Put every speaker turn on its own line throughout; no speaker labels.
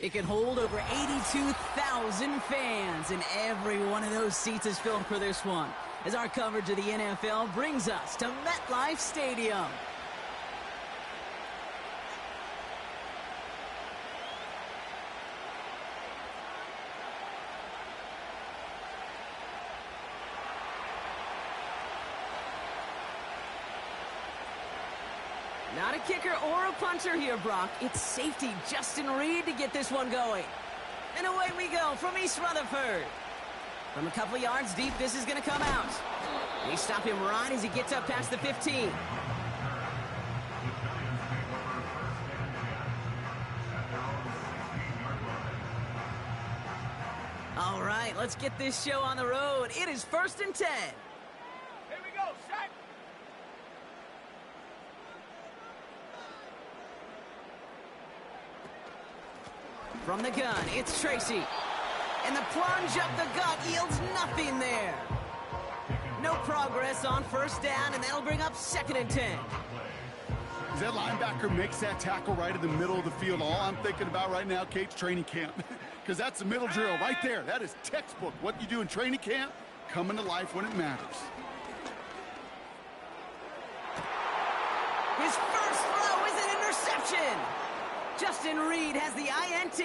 It can hold over 82,000 fans, and every one of those seats is filled for this one, as our coverage of the NFL brings us to MetLife Stadium. Not a kicker or a punter here, Brock. It's safety Justin Reed to get this one going. And away we go from East Rutherford. From a couple yards deep, this is going to come out. They stop him right as he gets up past the 15. All right, let's get this show on the road. It is 1st and 10.
Here we go, set.
From the gun, it's Tracy. And the plunge up the gut yields nothing there. No progress on 1st down, and that'll bring up 2nd and 10.
As that linebacker makes that tackle right in the middle of the field, all I'm thinking about right now, Kate's training camp. Because that's the middle drill right there. That is textbook. What you do in training camp, coming to life when it matters.
His first throw is an interception. Justin Reed has the INT.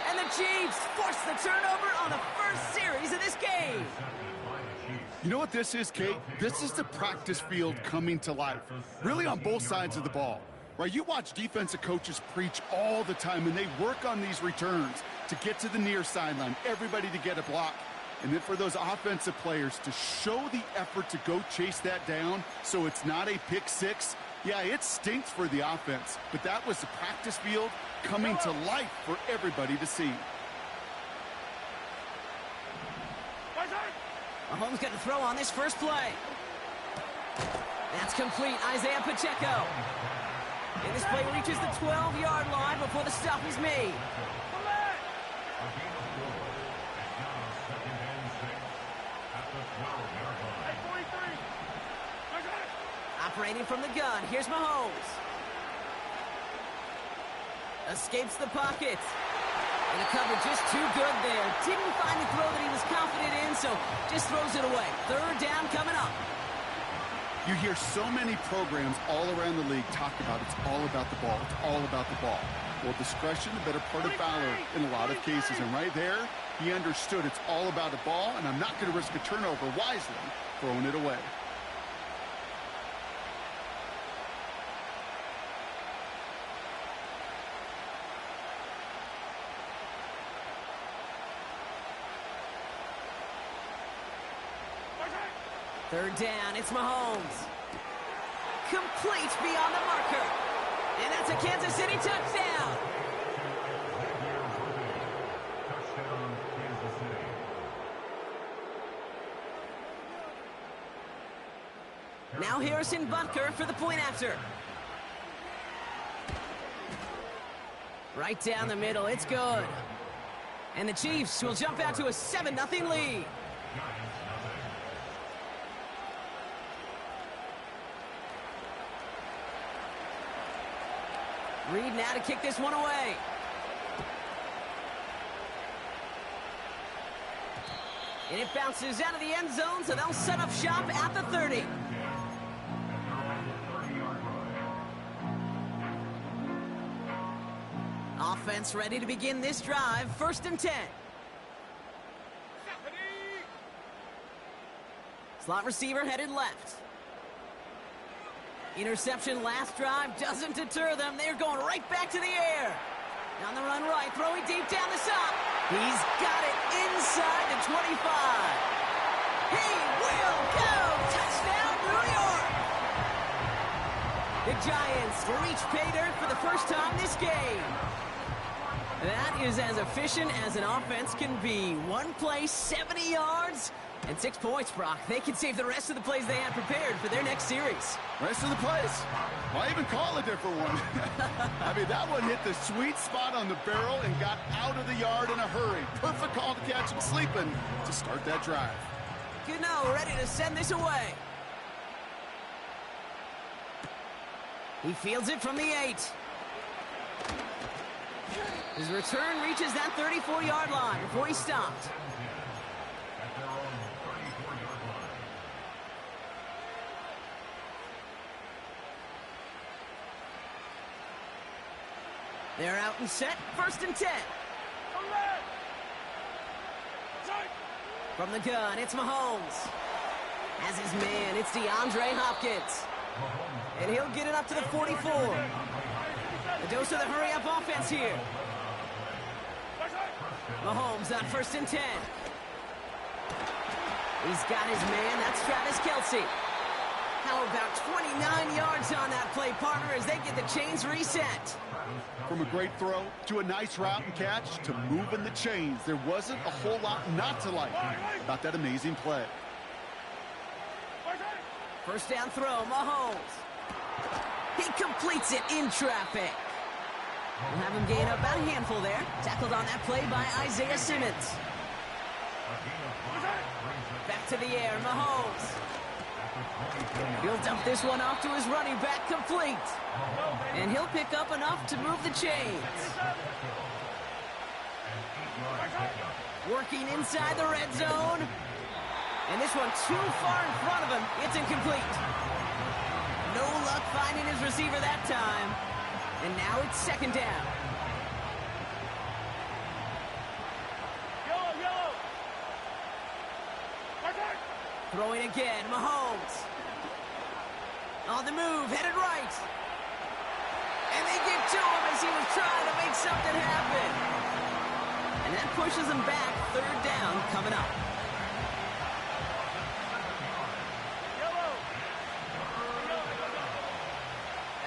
And the Chiefs force the turnover on the first series of this game.
You know what this is, Kate? This is the practice field coming to life. Really on both sides of the ball. Right? You watch defensive coaches preach all the time, and they work on these returns to get to the near sideline, everybody to get a block. And then for those offensive players to show the effort to go chase that down so it's not a pick six. Yeah, it stinks for the offense, but that was the practice field coming to life for everybody to see.
Mahomes got to throw on this first play. That's complete. Isaiah Pacheco. And this play reaches the 12-yard line before the stop is made. Operating from the gun, here's Mahomes. Escapes the pocket. And the cover just too good there. Didn't find the throw that he was confident in, so just throws it away. 3rd down coming up.
You hear so many programs all around the league talk about it's all about the ball. It's all about the ball. Well, discretion, the better part of valor in a lot of cases. And right there, he understood it's all about the ball, and I'm not going to risk a turnover wisely, throwing it away.
Third down, it's Mahomes. Complete beyond the marker. And that's a Kansas City touchdown. Now Harrison Butker for the point after. Right down the middle, it's good. And the Chiefs will jump out to a 7-0 lead. Reed now to kick this one away. And it bounces out of the end zone, so they'll set up shop at the 30. Offense ready to begin this drive. 1st and 10. Slot receiver headed left. Interception last drive doesn't deter them. They're going right back to the air. On the run right, throwing deep down the top. He's got it inside the 25. He will go! Touchdown, New York! The Giants reach pay dirt for the first time this game. That is as efficient as an offense can be. One play, 70 yards, and 6 points, Brock. They can save the rest of the plays they have prepared for their next series.
Rest of the plays? Why even call a different one? I mean, that one hit the sweet spot on the barrel and got out of the yard in a hurry. Perfect call to catch him sleeping to start that drive.
Gano ready to send this away. He fields it from the 8. His return reaches that 34-yard line before he stopped. They're out and set, 1st and 10. From the gun, it's Mahomes. As his man, it's DeAndre Hopkins. And he'll get it up to the 44. A dose of the hurry-up offense here. Mahomes on 1st and 10. He's got his man, that's Travis Kelce. How about 29 yards on that play, partner, as they get the chains reset.
From a great throw to a nice route and catch to moving the chains, there wasn't a whole lot not to like about that amazing play.
1st down throw, Mahomes. He completes it in traffic. We'll have him gain about a handful there. Tackled on that play by Isaiah Simmons. Back to the air, Mahomes. He'll dump this one off to his running back, complete. And he'll pick up enough to move the chains. Working inside the red zone. And this one too far in front of him. It's incomplete. No luck finding his receiver that time. And now it's 2nd down. Throwing again, Mahomes. On the move, headed right. And they get to him as he was trying to make something happen. And that pushes him back, 3rd down coming up.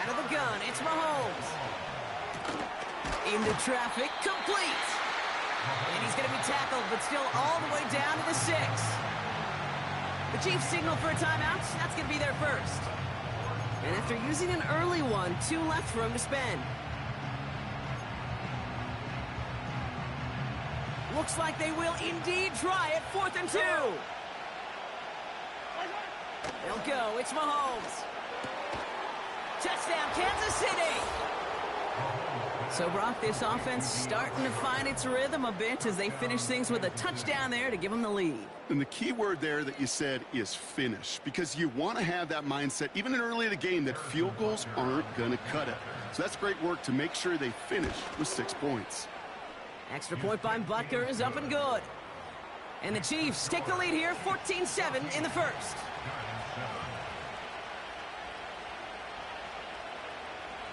Out of the gun, it's Mahomes. Into traffic, complete. And he's going to be tackled, but still all the way down to the 6. The Chiefs signal for a timeout. That's going to be their first. And after using an early one, 2 left for him to spend. Looks like they will indeed try it. 4th and 2. They'll go. It's Mahomes. Touchdown, Kansas City. So, Brock, this offense starting to find its rhythm a bit as they finish things with a touchdown there to give them the lead.
And the key word there that you said is finish, because you want to have that mindset, even in early in the game, that field goals aren't going to cut it. So that's great work to make sure they finish with 6 points.
Extra point by Butker is up and good. And the Chiefs take the lead here, 14-7 in the first.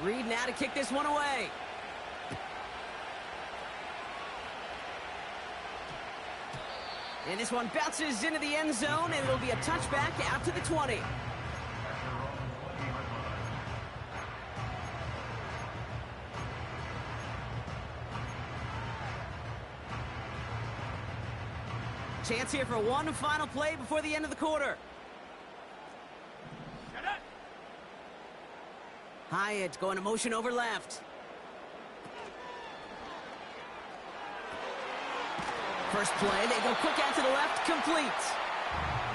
Reed now to kick this one away. And this one bounces into the end zone, and it'll be a touchback out to the 20. Chance here for one final play before the end of the quarter. Hyatt going to motion over left. First play, they go quick out to the left, complete.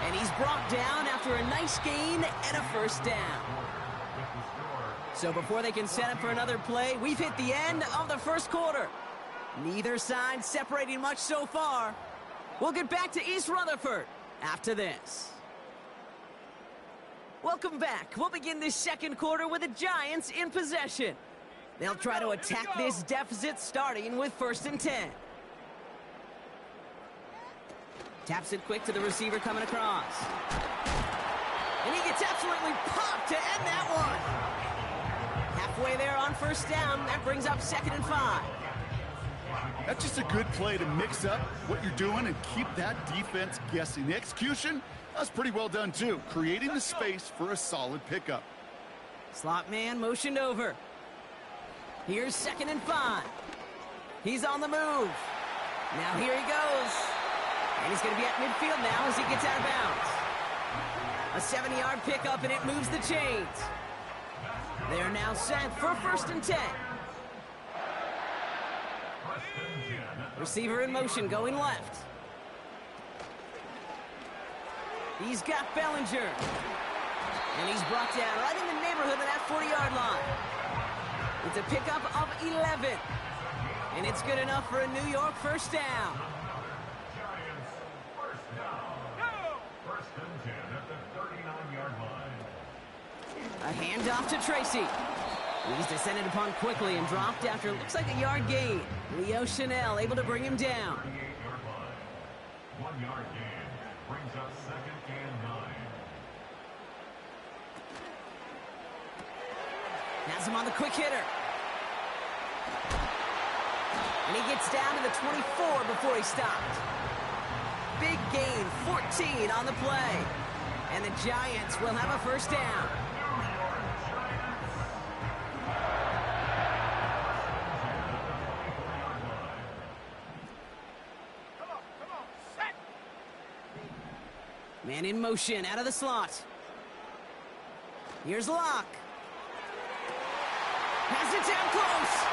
And he's brought down after a nice gain and a 1st down. So before they can set up for another play, we've hit the end of the first quarter. Neither side separating much so far. We'll get back to East Rutherford after this. Welcome back. We'll begin this second quarter with the Giants in possession. They'll try to attack this deficit starting with 1st and 10. Taps it quick to the receiver coming across. And he gets absolutely popped to end that one. Halfway there on 1st down. That brings up 2nd and 5.
That's just a good play to mix up what you're doing and keep that defense guessing. The execution, that's pretty well done too, creating the space for a solid pickup.
Slot man motioned over. Here's 2nd and 5. He's on the move. Now here he goes. And he's going to be at midfield now as he gets out of bounds. A 70-yard pickup, and it moves the chains. They're now set for 1st and 10. Receiver in motion, going left. He's got Bellinger. And he's brought down right in the neighborhood of that 40-yard line. It's a pickup of 11. And It's good enough for a New York first down.
Giants first down. First and 10 at the 39-yard line.
A handoff to Tracy. He's descended upon quickly and dropped after it looks like a yard gain. Leo Chanel able to bring him down.
38-yard line. 1 yard gain. Brings up second and 9.
Has him on the quick hitter. And he gets down to the 24 before he stopped. Big gain, 14 on the play. And the Giants will have a first down. Man in motion, out of the slot. Here's Locke. Has it down close.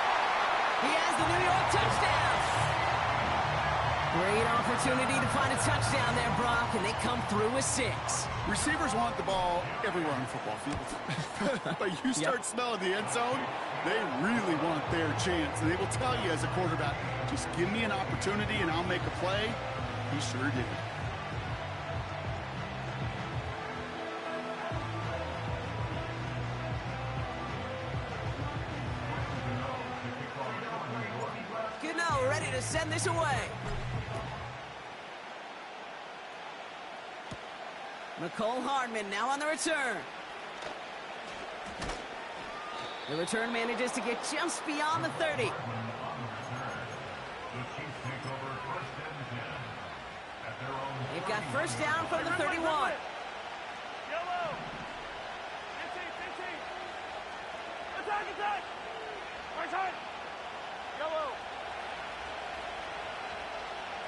He has the New York touchdown. Great opportunity to find a touchdown there, Brock, and they come through with 6.
Receivers want the ball everywhere on the football field. But you start smelling the end zone, they really want their chance. And they will tell you as a quarterback, just give me an opportunity and I'll make a play. He sure did.
Gano ready to send this away. Nicole Hardman now on the return. The return manages to get just beyond the 30. They've got first down from the 31.
Yellow. 15. Attack. Right side. Yellow.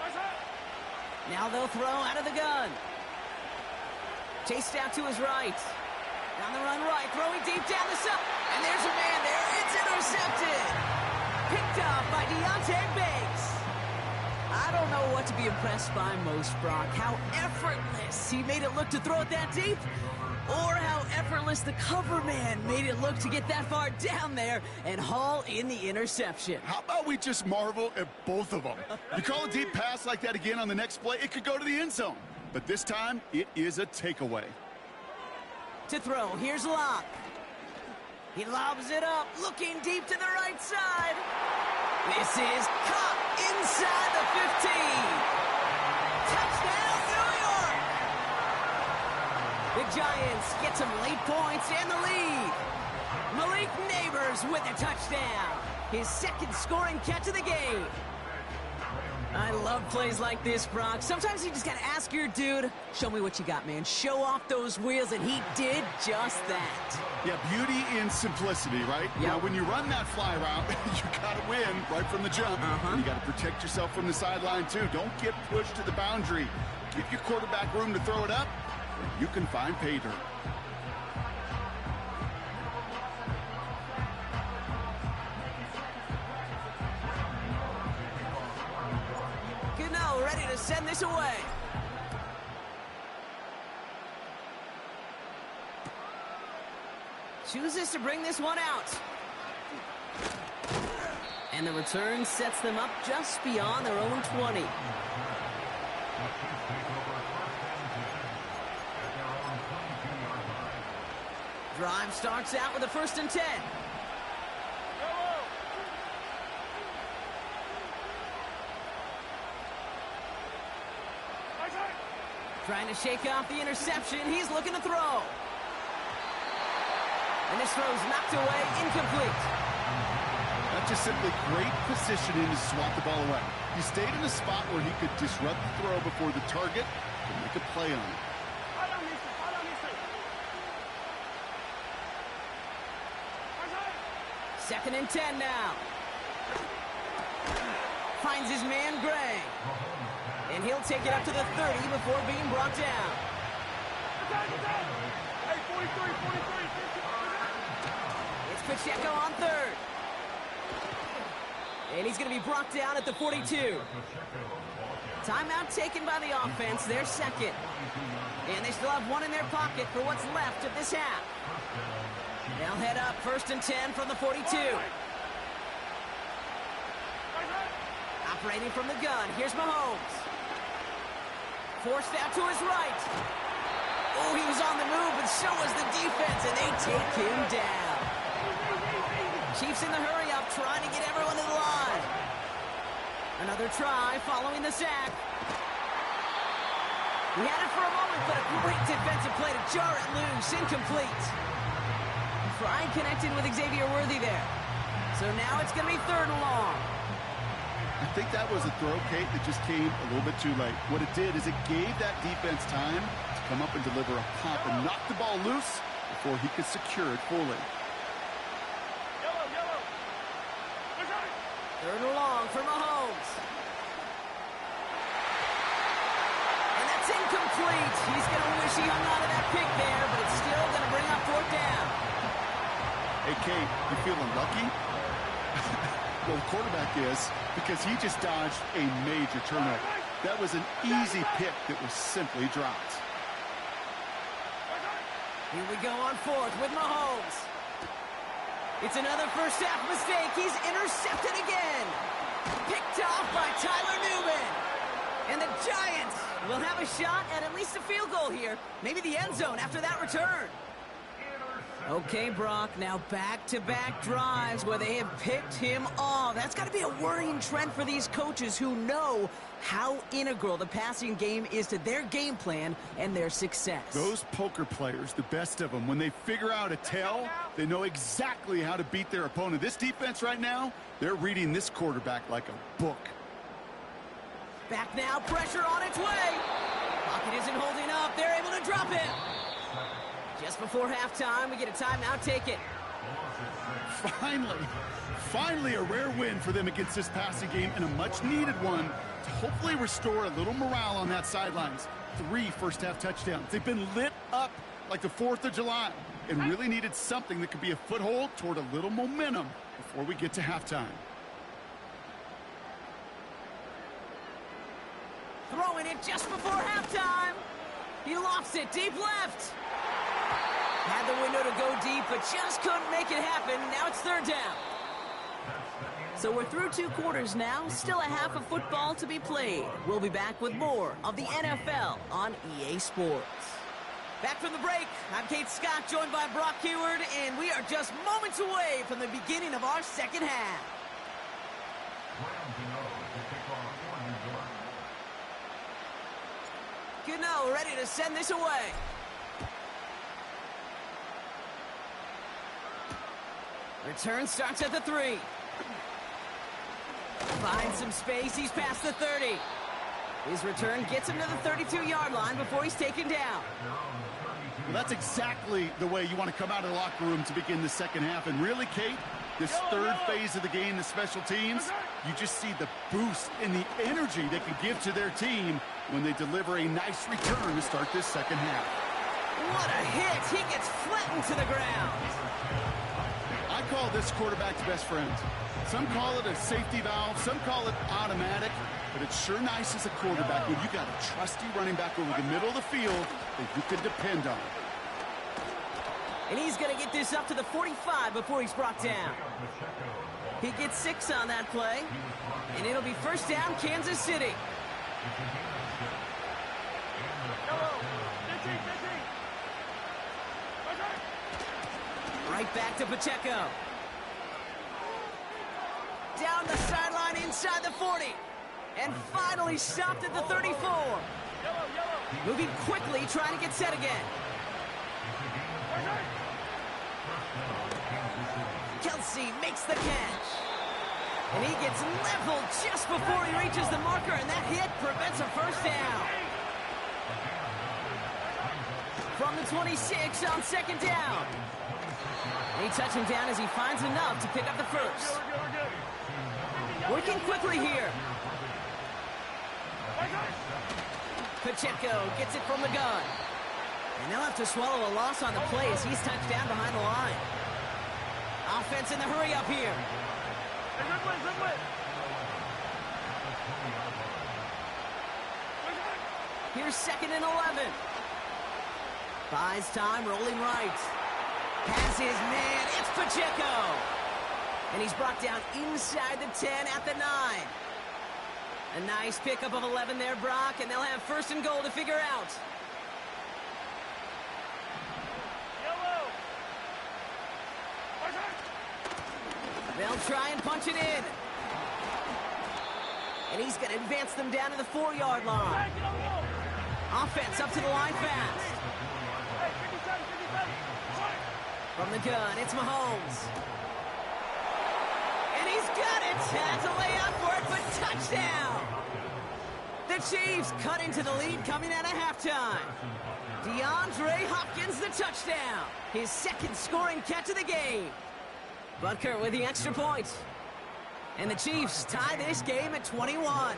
Right side.
Now they'll throw out of the gun. Chased out to his right. Down the run right, throwing deep down the side. And there's a man there. It's intercepted. Picked up by Deontay Banks. I don't know what to be impressed by most, Brock. How effortless he made it look to throw it that deep, or how effortless the cover man made it look to get that far down there and haul in the interception.
How about we just marvel at both of them? You call a deep pass like that again on the next play, it could go to the end zone. But this time, it is a takeaway.
To throw, here's Locke. He lobs it up, looking deep to the right side. This is caught inside the 15. Touchdown, New York! The Giants get some late points and the lead. Malik Neighbors with a touchdown. His second scoring catch of the game. I love plays like this, Brock. Sometimes you just got to ask your dude, show me what you got, man. Show off those wheels, and he did just that.
Yeah, beauty in simplicity, right?
Yep.
Now, when you run that fly route, you got to win right from the jump. And you got to protect yourself from the sideline, too. Don't get pushed to the boundary. Give your quarterback room to throw it up, and you can find pay dirt.
Gano ready to send this away. Chooses to bring this one out. And the return sets them up just beyond their own 20. Drive starts out with a first and 10. Trying to shake off the interception. He's looking to throw. And this throw's knocked away, incomplete.
That's just simply great positioning to swat the ball away. He stayed in a spot where he could disrupt the throw before the target could make a play on it.
Second and 10 now. Finds his man, Gray. And he'll take it up to the 30 before being brought down.
Hey, 43.
It's Pacheco on third. And he's going to be brought down at the 42. Timeout taken by the offense, their second. And they still have one in their pocket for what's left of this half. They'll head up first and 10 from the 42. Operating from the gun, here's Mahomes. Forced out to his right. Oh, he was on the move, but so was the defense, and they take him down. Chiefs in the hurry-up, trying to get everyone to the line. Another try following the sack. He had it for a moment, but a great defensive play to jar it loose. Incomplete. Fry connected with Xavier Worthy there. So now it's going to be 3rd and long.
I think that was a throw, Kate, that just came a little bit too late. What it did is it gave that defense time to come up and deliver a pop and knock the ball loose before he could secure it fully.
Yellow, yellow. Push on.
3rd and long for Mahomes. And that's incomplete. He's going to wish he hung on to that pick there, but it's still going to bring up 4th down.
Hey, Kate, you feeling lucky? Well, the quarterback is, because he just dodged a major turnover. That was an easy pick that was simply dropped.
Here we go on 4th with Mahomes. It's another first-half mistake. He's intercepted again. Picked off by Tyler Newman. And the Giants will have a shot at least a field goal here. Maybe the end zone after that return. Okay, Brock, now back-to-back drives where they have picked him off. That's got to be a worrying trend for these coaches who know how integral the passing game is to their game plan and their success.
Those poker players, the best of them, when they figure out a tell, they know exactly how to beat their opponent. This defense right now, they're reading this quarterback like a book.
Back now, pressure on its way. Pocket isn't holding up. They're able to drop him. Just before halftime, we get a timeout. Take it.
Finally a rare win for them against this passing game, and a much-needed one to hopefully restore a little morale on that sidelines. 3 first-half touchdowns. They've been lit up like the 4th of July and really needed something that could be a foothold toward a little momentum before we get to halftime.
Throwing it just before halftime. He lofts it deep left. Had the window to go deep, but just couldn't make it happen. Now it's 3rd down. So we're through 2 quarters now. Still a half of football to be played. We'll be back with more of the NFL on EA Sports. Back from the break, I'm Kate Scott, joined by Brock Keyword, and we are just moments away from the beginning of our second half. Gano ready to send this away. Return starts at the 3. Finds some space. He's past the 30. His return gets him to the 32-yard line before he's taken down.
Well, that's exactly the way you want to come out of the locker room to begin the second half. And really, Kate, this 3rd phase of the game, the special teams, you just see the boost and the energy they can give to their team when they deliver a nice return to start this second half.
What a hit. He gets flattened to the ground.
I call this quarterback's best friend. Some call it a safety valve, some call it automatic, but it's sure nice as a quarterback when you got a trusty running back over the middle of the field that you can depend on.
And he's going to get this up to the 45 before he's brought down. He gets 6 on that play, and it'll be 1st down, Kansas City. Right back to Pacheco. Down the sideline inside the 40. And finally stopped at the 34. Moving quickly, trying to get set again. Kelsey makes the catch. And he gets leveled just before he reaches the marker, and that hit prevents a 1st down. From the 26 on 2nd down. They touch him down as he finds enough to pick up the 1st. Working quickly here. Pacheco gets it from the gun. And they'll have to swallow a loss on the play as he's touched down behind the line. Offense in the hurry up here. Here's 2nd and 11. Buys time, rolling right. Has his man, it's Pacheco. And he's brought down inside the 10 at the 9. A nice pickup of 11 there, Brock, and they'll have first and goal to figure out.
Yellow.
They'll try and punch it in. And he's going to advance them down to the 4-yard line. Offense up to the line fast. From the gun, it's Mahomes. And he's got it. Has a layup for it, but touchdown. The Chiefs cut into the lead coming out of halftime. DeAndre Hopkins, the touchdown. His second scoring catch of the game. Butker with the extra point. And the Chiefs tie this game at 21.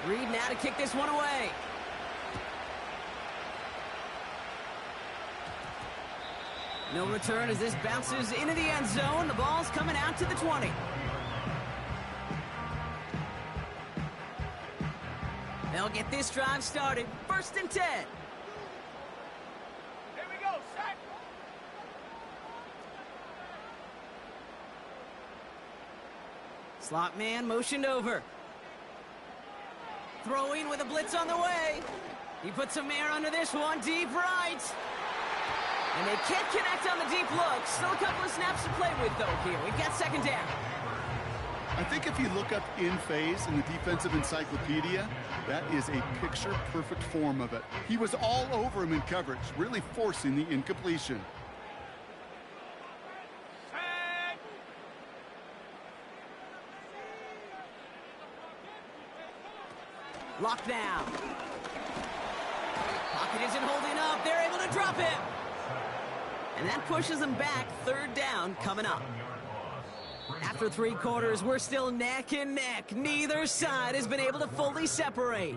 Reed now to kick this one away. No return as this bounces into the end zone. The ball's coming out to the 20. They'll get this drive started. First and 10.
Here we go, set.
Slot man motioned over. Throwing with a blitz on the way. He puts some air under this one, deep right. And they can't connect on the deep look. Still a couple of snaps to play with, though, here. We've got second down.
I think if you look up in phase in the defensive encyclopedia, that is a picture-perfect form of it. He was all over him in coverage, really forcing the incompletion.
Locked down. Pocket isn't holding up. They're able to drop him. And that pushes them back. Third down coming up. After 3 quarters, we're still neck and neck. Neither side has been able to fully separate.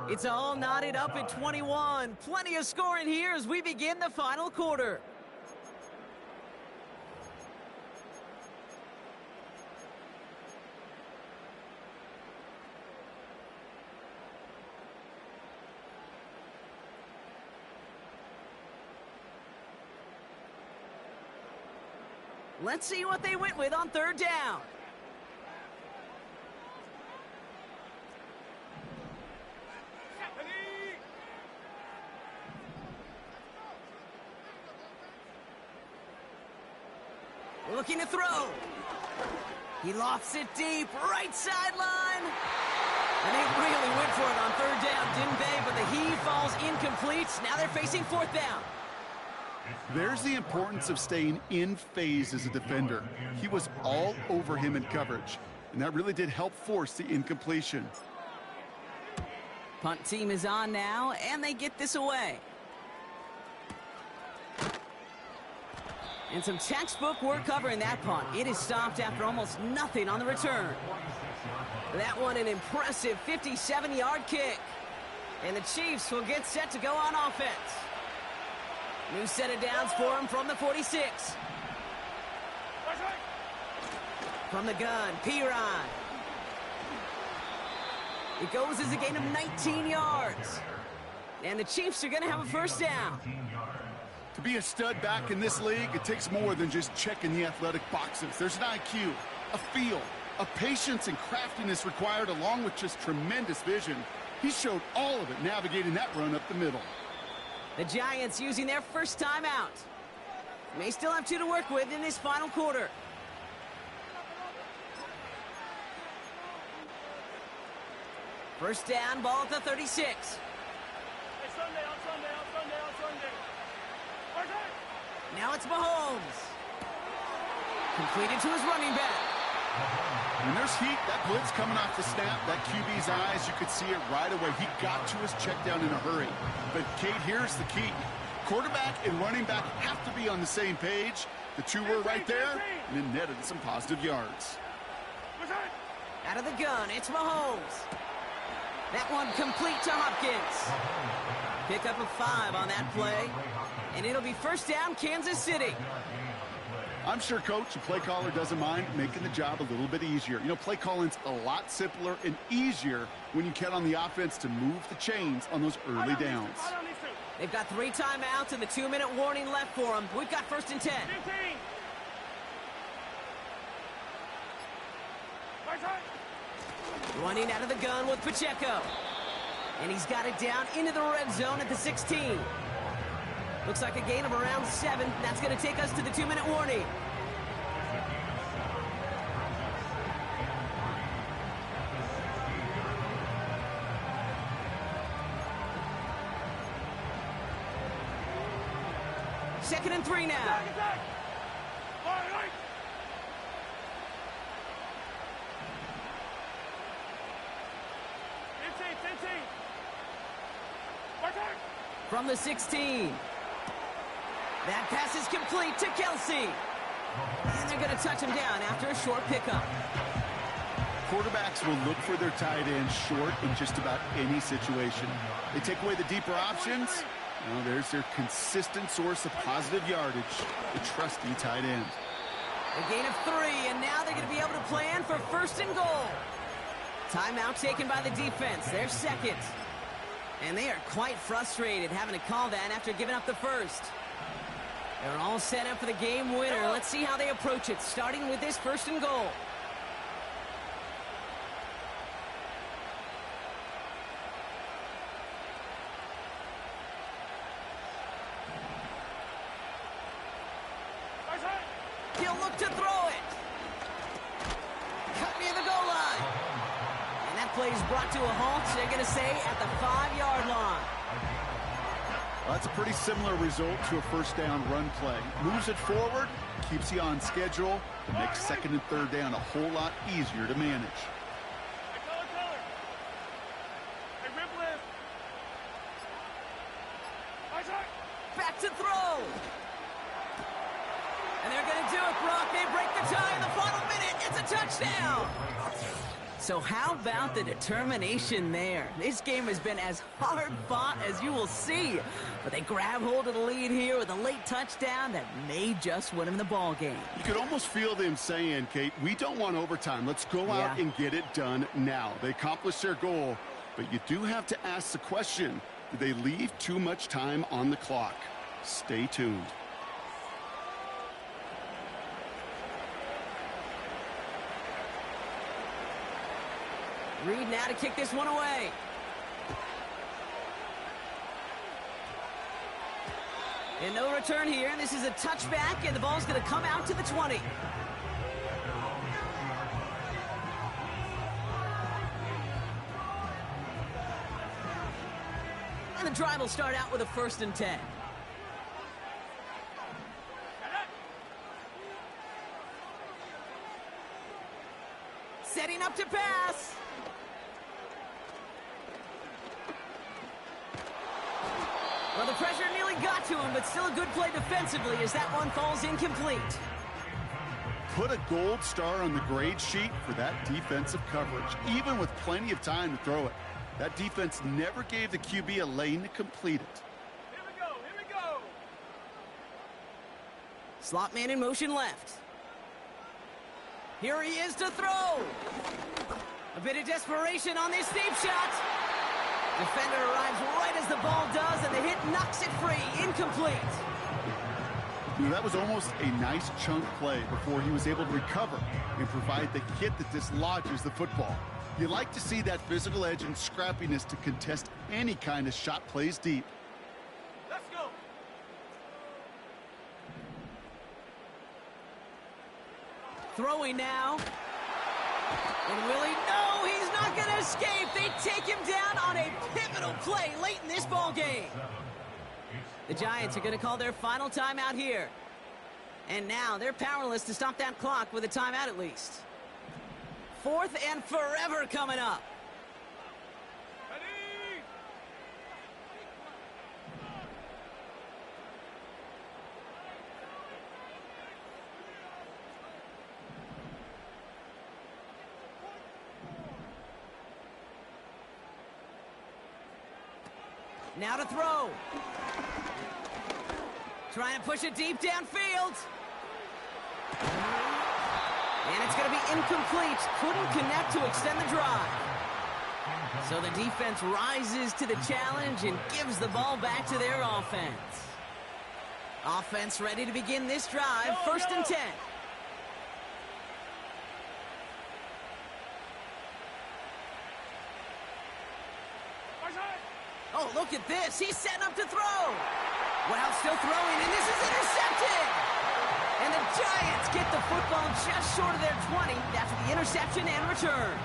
It's all knotted up at 21. Plenty of scoring here as we begin the final quarter. Let's see what they went with on third down. Looking to throw. He lofts it deep, right sideline. And they really went for it on third down, didn't they? But the heave falls incomplete. Now they're facing fourth down.
There's the importance of staying in phase as a defender. He was all over him in coverage, and that really did help force the incompletion.
Punt team is on now, and they get this away. And some textbook work covering that punt. It is stopped after almost nothing on the return. That one an impressive 57-yard kick. And the Chiefs will get set to go on offense. New set of downs for him from the 46. From the gun, Piran. It goes as a gain of 19 yards. And the Chiefs are going to have a first down.
To be a stud back in this league, it takes more than just checking the athletic boxes. There's an IQ, a feel, a patience and craftiness required, along with just tremendous vision. He showed all of it navigating that run up the middle.
The Giants using their first timeout. May still have 2 to work with in this final quarter. First down, ball at the 36.
Hey, Sunday.
Now it's Mahomes. Completed to his running back.
When there's heat, that blitz coming off the snap, that QB's eyes, you could see it right away. He got to his check down in a hurry. But, Kate, here's the key. Quarterback and running back have to be on the same page. The 2 were right there, and it netted some positive yards.
Out of the gun, it's Mahomes. That one complete to Hopkins. Pick up a 5 on that play. And it'll be first down, Kansas City.
I'm sure, Coach, the play caller doesn't mind making the job a little bit easier. You know, play calling's a lot simpler and easier when you count on the offense to move the chains on those early downs.
They've got 3 timeouts and the 2-minute warning left for them. We've got 1st and 10.
15. Right side.
Running out of the gun with Pacheco. And he's got it down into the red zone at the 16. Looks like a gain of around 7. That's going to take us to the 2-minute warning. Second and 3 now.
Attack. Right. 15. Right side.
From the 16. That pass is complete to Kelsey. And they're going to touch him down after a short pickup.
Quarterbacks will look for their tight end short in just about any situation. They take away the deeper options. Well, there's their consistent source of positive yardage, the trusty tight end.
A gain of 3, and now they're going to be able to plan for 1st and goal. Timeout taken by the defense. They're second. And they are quite frustrated having to call that after giving up the first. They're all set up for the game winner. Let's see how they approach it, starting with this 1st and goal.
Right side.
He'll look to throw it. Cut near the goal line. And that play is brought to a halt, they're going to say, at the 5-yard line.
Well, that's a pretty similar result to a 1st down run play. Moves it forward, keeps you on schedule, and makes 2nd and 3rd down a whole lot easier to manage.
Hey, Teller. Hey, rip lift. Right side.
Back to throw. And they're going to do it, Brock. They break the tie in the final minute. It's a touchdown. So how about the determination there? This game has been as hard fought as you will see. But they grab hold of the lead here with a late touchdown that may just win them the ball game.
You could almost feel them saying, Kate, we don't want overtime. Let's go out and get it done now. They accomplished their goal, but you do have to ask the question, did they leave too much time on the clock? Stay tuned.
Reed now to kick this one away. And no return here. This is a touchback, and the ball's going to come out to the 20. And the drive will start out with a 1st and 10. Setting up to pass. Well, the pressure nearly got to him, but still a good play defensively as that one falls incomplete.
Put a gold star on the grade sheet for that defensive coverage, even with plenty of time to throw it. That defense never gave the QB a lane to complete it.
Here we go.
Slot man in motion left. Here he is to throw. A bit of desperation on this deep shot. Defender arrives right as the ball does, and the hit knocks it free. Incomplete.
That was almost a nice chunk play before he was able to recover and provide the hit that dislodges the football. You like to see that physical edge and scrappiness to contest any kind of shot plays deep.
Let's go.
Throwing now. And Willie, no, he's not going to escape. They take him down on a pivotal play late in this ball game. The Giants are going to call their final timeout here. And now they're powerless to stop that clock with a timeout at least. 4th and forever coming up.
Ready.
Now to throw. Trying to push it deep downfield. And it's going to be incomplete. Couldn't connect to extend the drive. So the defense rises to the challenge and gives the ball back to their offense. Offense ready to begin this drive. First and 10. Oh, look at this. He's setting up to throw. Well, still throwing, and this is intercepted. And the Giants get the football just short of their 20 after the interception and return.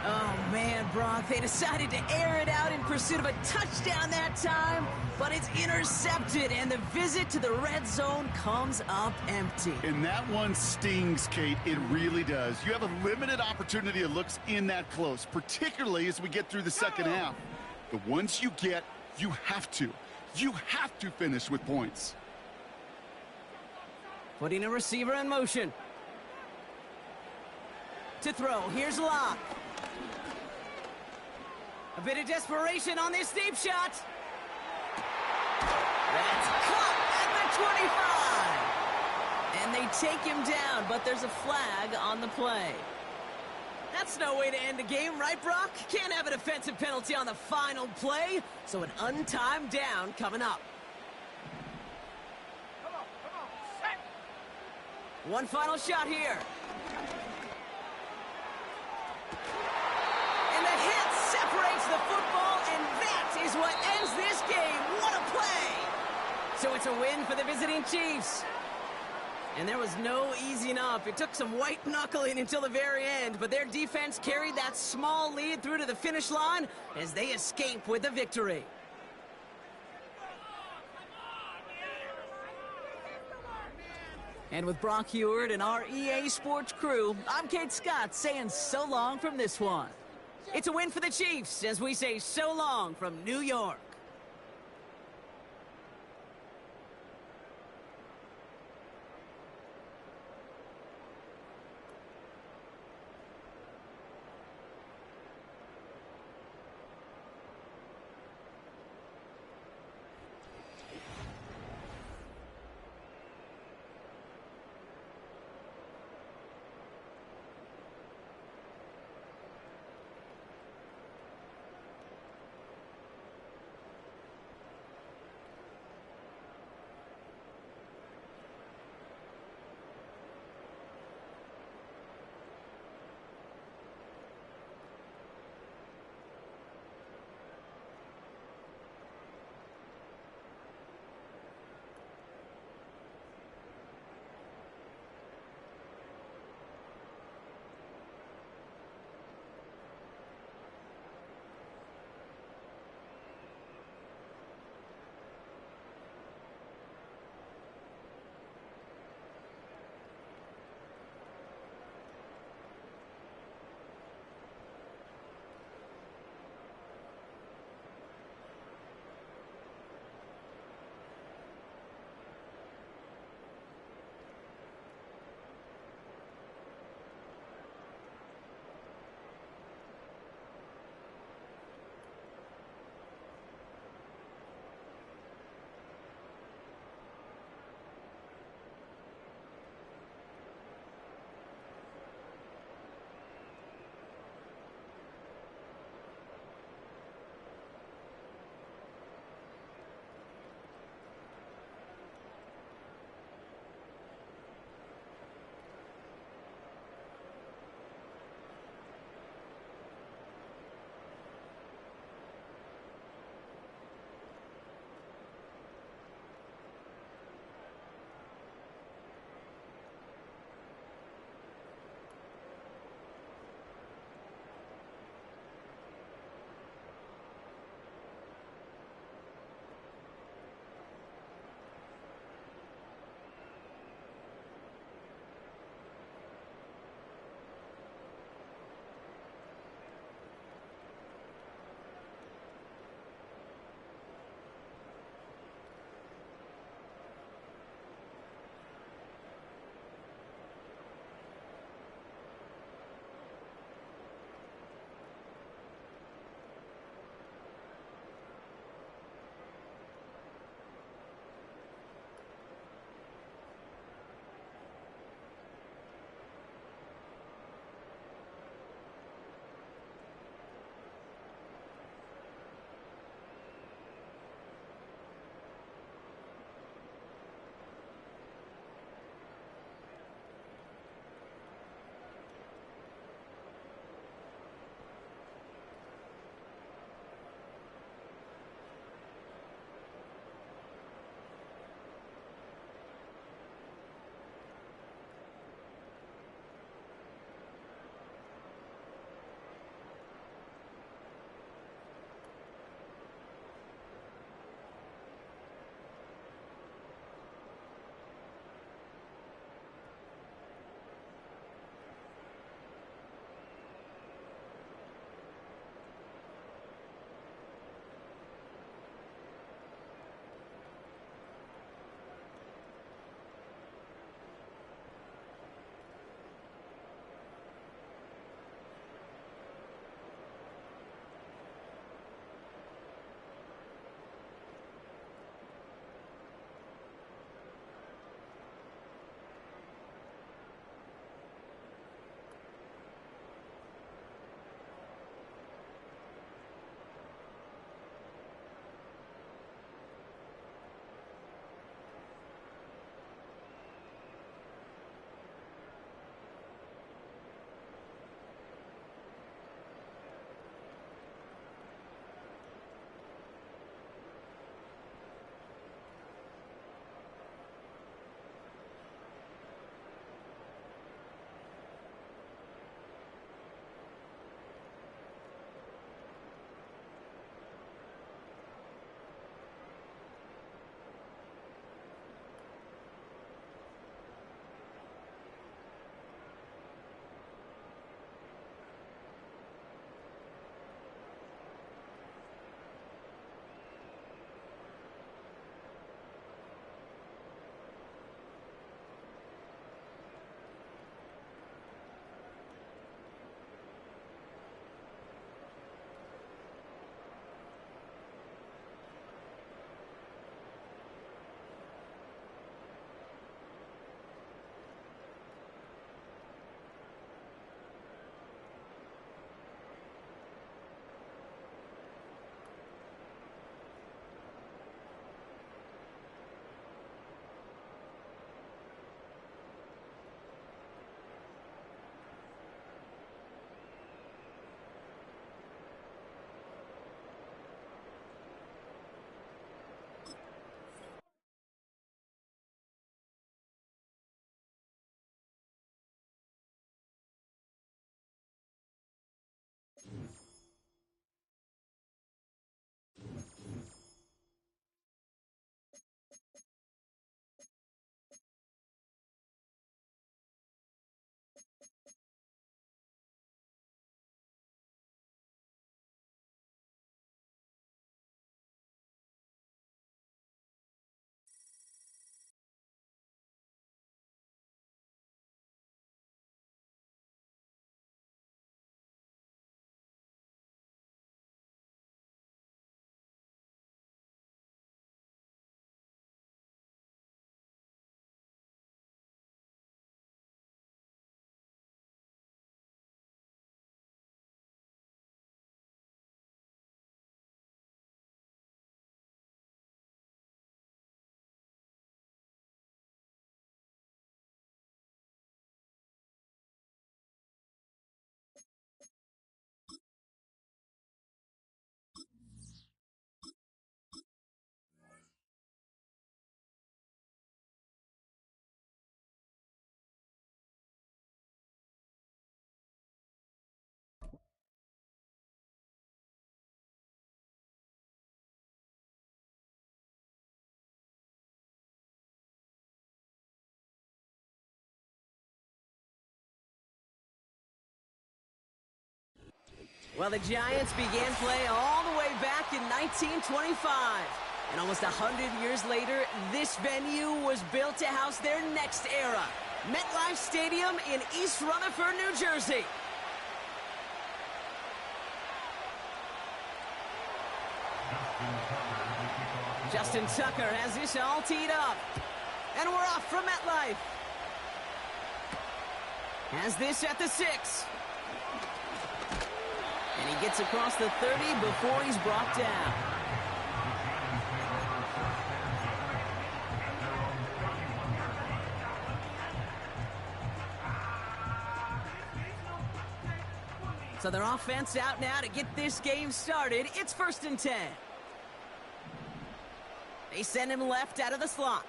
Oh, man, Brock, they decided to air it out in pursuit of a touchdown that time, but it's intercepted, and the visit to the red zone comes up empty.
And that one stings, Kate. It really does. You have a limited opportunity that looks in that close, particularly as we get through the second half. The ones you get, you have to finish with points.
Putting a receiver in motion. To throw, here's Locke. A bit of desperation on this deep shot. That's caught at the 25. And they take him down, but there's a flag on the play. That's no way to end a game, right, Brock? Can't have a defensive penalty on the final play, so an untimed down coming up.
Come on, set!
One final shot here. And the hit separates the football, and that is what ends this game. What a play! So it's a win for the visiting Chiefs. And there was no easing up. It took some white knuckling until the very end, but their defense carried that small lead through to the finish line as they escape with the victory. And with Brock Heward and our EA Sports crew, I'm Kate Scott saying so long from this one. It's a win for the Chiefs as we say so long from New York. Well, the Giants began play all the way back in 1925. And almost 100 years later, this venue was built to house their next era. MetLife Stadium in East Rutherford, New Jersey. Justin Tucker has this all teed up. And we're off from MetLife. Has this at the 6. And he gets across the 30 before he's brought down. So their offense out now to get this game started. It's 1st and 10. They send him left out of the slot.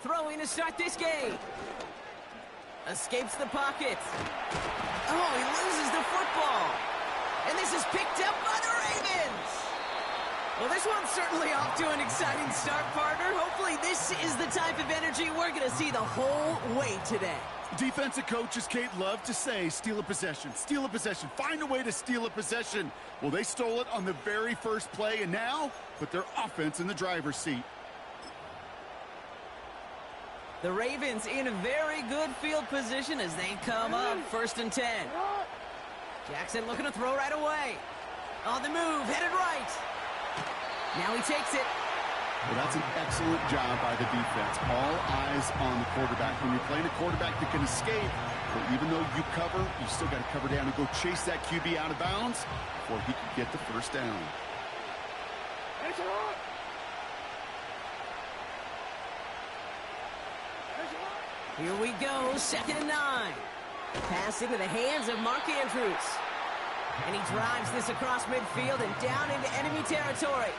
Throwing to start this game. Escapes the pocket. Oh, he loses the football. And this is picked up by the Ravens. Well, this one's certainly off to an exciting start, partner. Hopefully this is the type of energy we're going to see the whole way today.
Defensive coaches, Kate, love to say, steal a possession, find a way to steal a possession. Well, they stole it on the very first play, and now put their offense in the driver's seat.
The Ravens in a very good field position as they come up 1st and 10. Jackson looking to throw right away. On the move, headed right. Now he takes it.
Well, that's an excellent job by the defense. All eyes on the quarterback. When you're playing a quarterback that can escape, but even though you cover, you still got to cover down and go chase that QB out of bounds before he can get the first down.
Here we go, 2nd and 9. Pass into the hands of Mark Andrews. And he drives this across midfield and down into enemy territory.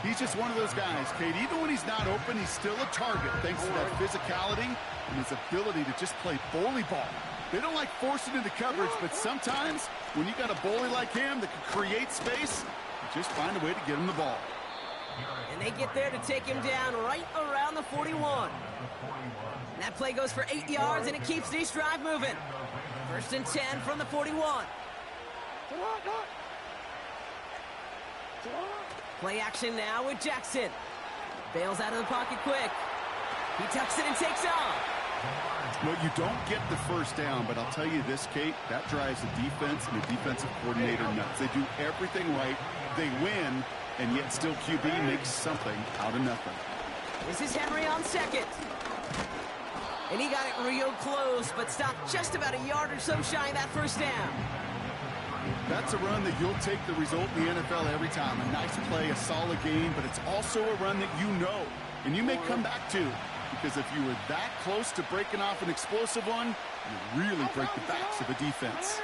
He's just one of those guys, Kate. Even when he's not open, he's still a target thanks to that physicality and his ability to just play bully ball. They don't like forcing into coverage, but sometimes when you got a bully like him that can create space, you just find a way to get him the ball.
And they get there to take him down right around the 41. And that play goes for 8 yards, and it keeps this drive moving. 1st and 10 from the 41. Play action now with Jackson. Bails out of the pocket quick. He tucks it and takes off.
Well, you don't get the first down, but I'll tell you this, Kate, that drives the defense and the defensive coordinator nuts. They do everything right. They win, and yet still QB makes something out of nothing.
This is Henry on 2nd. And he got it real close, but stopped just about a yard or so shy of that first down.
That's a run that you'll take the result in the NFL every time. A nice play, a solid game, but it's also a run that you know, and you may come back to, because if you were that close to breaking off an explosive one, you really break the backs of a defense.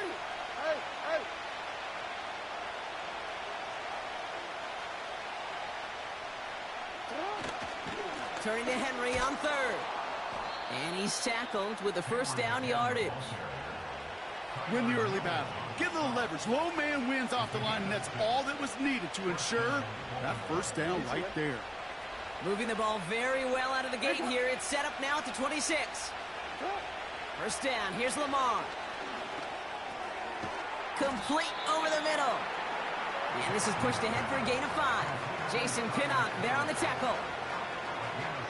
Turning to Henry on 3rd. And he's tackled with the first down yardage.
Win the early battle. Get a little leverage. Low man wins off the line, and that's all that was needed to ensure that first down right there.
Moving the ball very well out of the gate here. It's set up now at the 26. First down. Here's Lamar. Complete over the middle. And this is pushed ahead for a gain of 5. Jason Pinnock there on the tackle.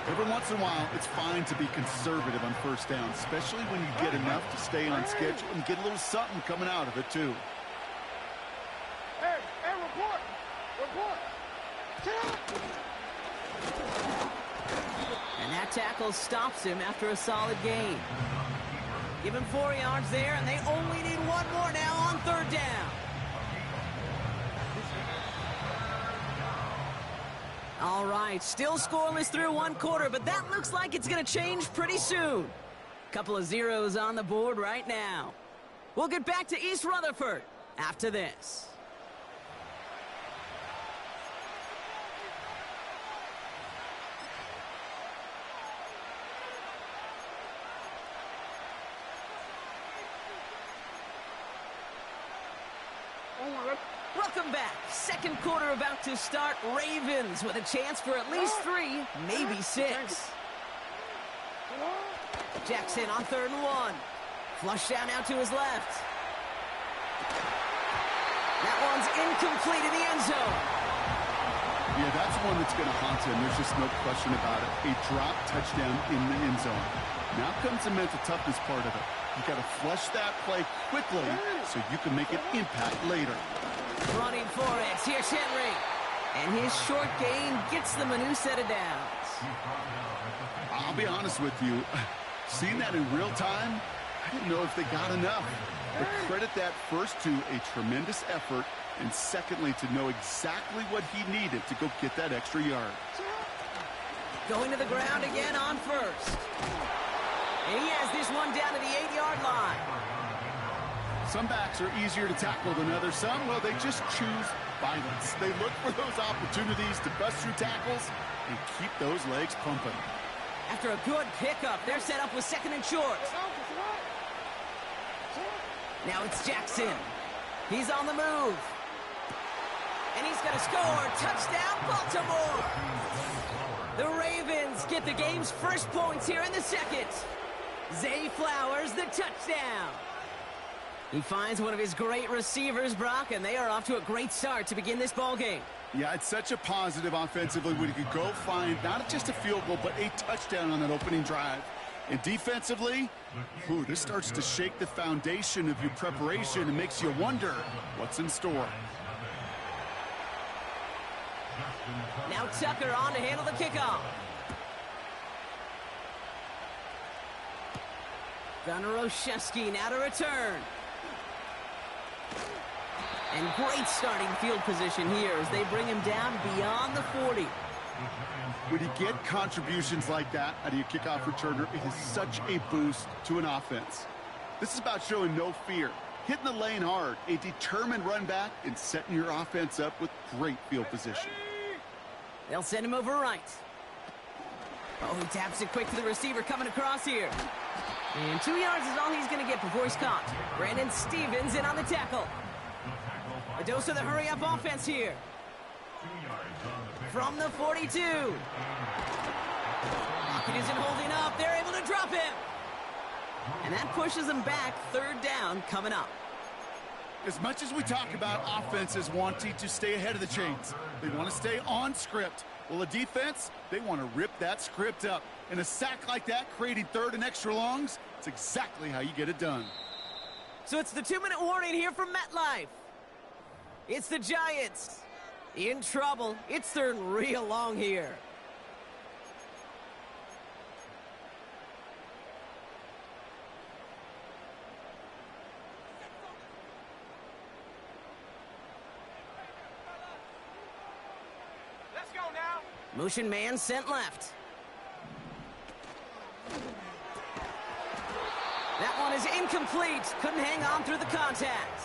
Every once in a while, it's fine to be conservative on first down, especially when you get enough to stay on schedule and get a little something coming out of it, too.
Hey, report!
And that tackle stops him after a solid gain. Give him 4 yards there, and they only need 1 more now on 3rd down. All right, still scoreless through 1 quarter, but that looks like it's going to change pretty soon. Couple of zeros on the board right now. We'll get back to East Rutherford after this. Welcome back. 2nd quarter about to start. Ravens with a chance for at least 3, maybe 6. Jackson on 3rd and 1. Flush down out to his left. That one's incomplete in the end zone.
Yeah, that's one that's going to haunt him. There's just no question about it. A drop touchdown in the end zone. Now comes the mental toughness part of it. You got to flush that play quickly so you can make an impact later.
Running for it. Here's Henry. And his short gain gets them a new set of downs.
I'll be honest with you. Seeing that in real time, I didn't know if they got enough. But credit that first to a tremendous effort, and secondly to know exactly what he needed to go get that extra yard.
Going to the ground again on first. And he has this one down to the 8-yard line.
Some backs are easier to tackle than others. Some, well, they just choose violence. They look for those opportunities to bust through tackles and keep those legs pumping.
After a good pickup, they're set up with second and short. Now it's Jackson. He's on the move. And he's going to score. Touchdown, Baltimore. The Ravens get the game's first points here in the second. Zay Flowers, the touchdown. He finds one of his great receivers, Brock, and they are off to a great start to begin this ballgame.
Yeah, it's such a positive offensively when you could go find not just a field goal, but a touchdown on that opening drive. And defensively, this starts to shake the foundation of your preparation and makes you wonder what's in store.
Now Tucker on to handle the kickoff. Gunnar Olszewski now to return. And great starting field position here as they bring him down beyond the 40.
When you get contributions like that out of your kickoff returner, it is such a boost to an offense. This is about showing no fear, hitting the lane hard, a determined run back, and setting your offense up with great field position.
They'll send him over right. Oh, he taps it quick to the receiver coming across here. And 2 yards is all he's going to get before he's caught. Brandon Stevens in on the tackle. A dose of the hurry-up offense here. From the 42. Lockett isn't holding up. They're able to drop him. And that pushes them back. Third down coming up.
As much as we talk about offenses wanting to stay ahead of the chains, they want to stay on script. Well, the defense, they want to rip that script up. And a sack like that, creating third and extra longs, it's exactly how you get it done.
So it's the 2-minute warning here from MetLife. It's the Giants in trouble. It's third and real long here.
Let's go now.
Motion man sent left. That one is incomplete. Couldn't hang on through the contact.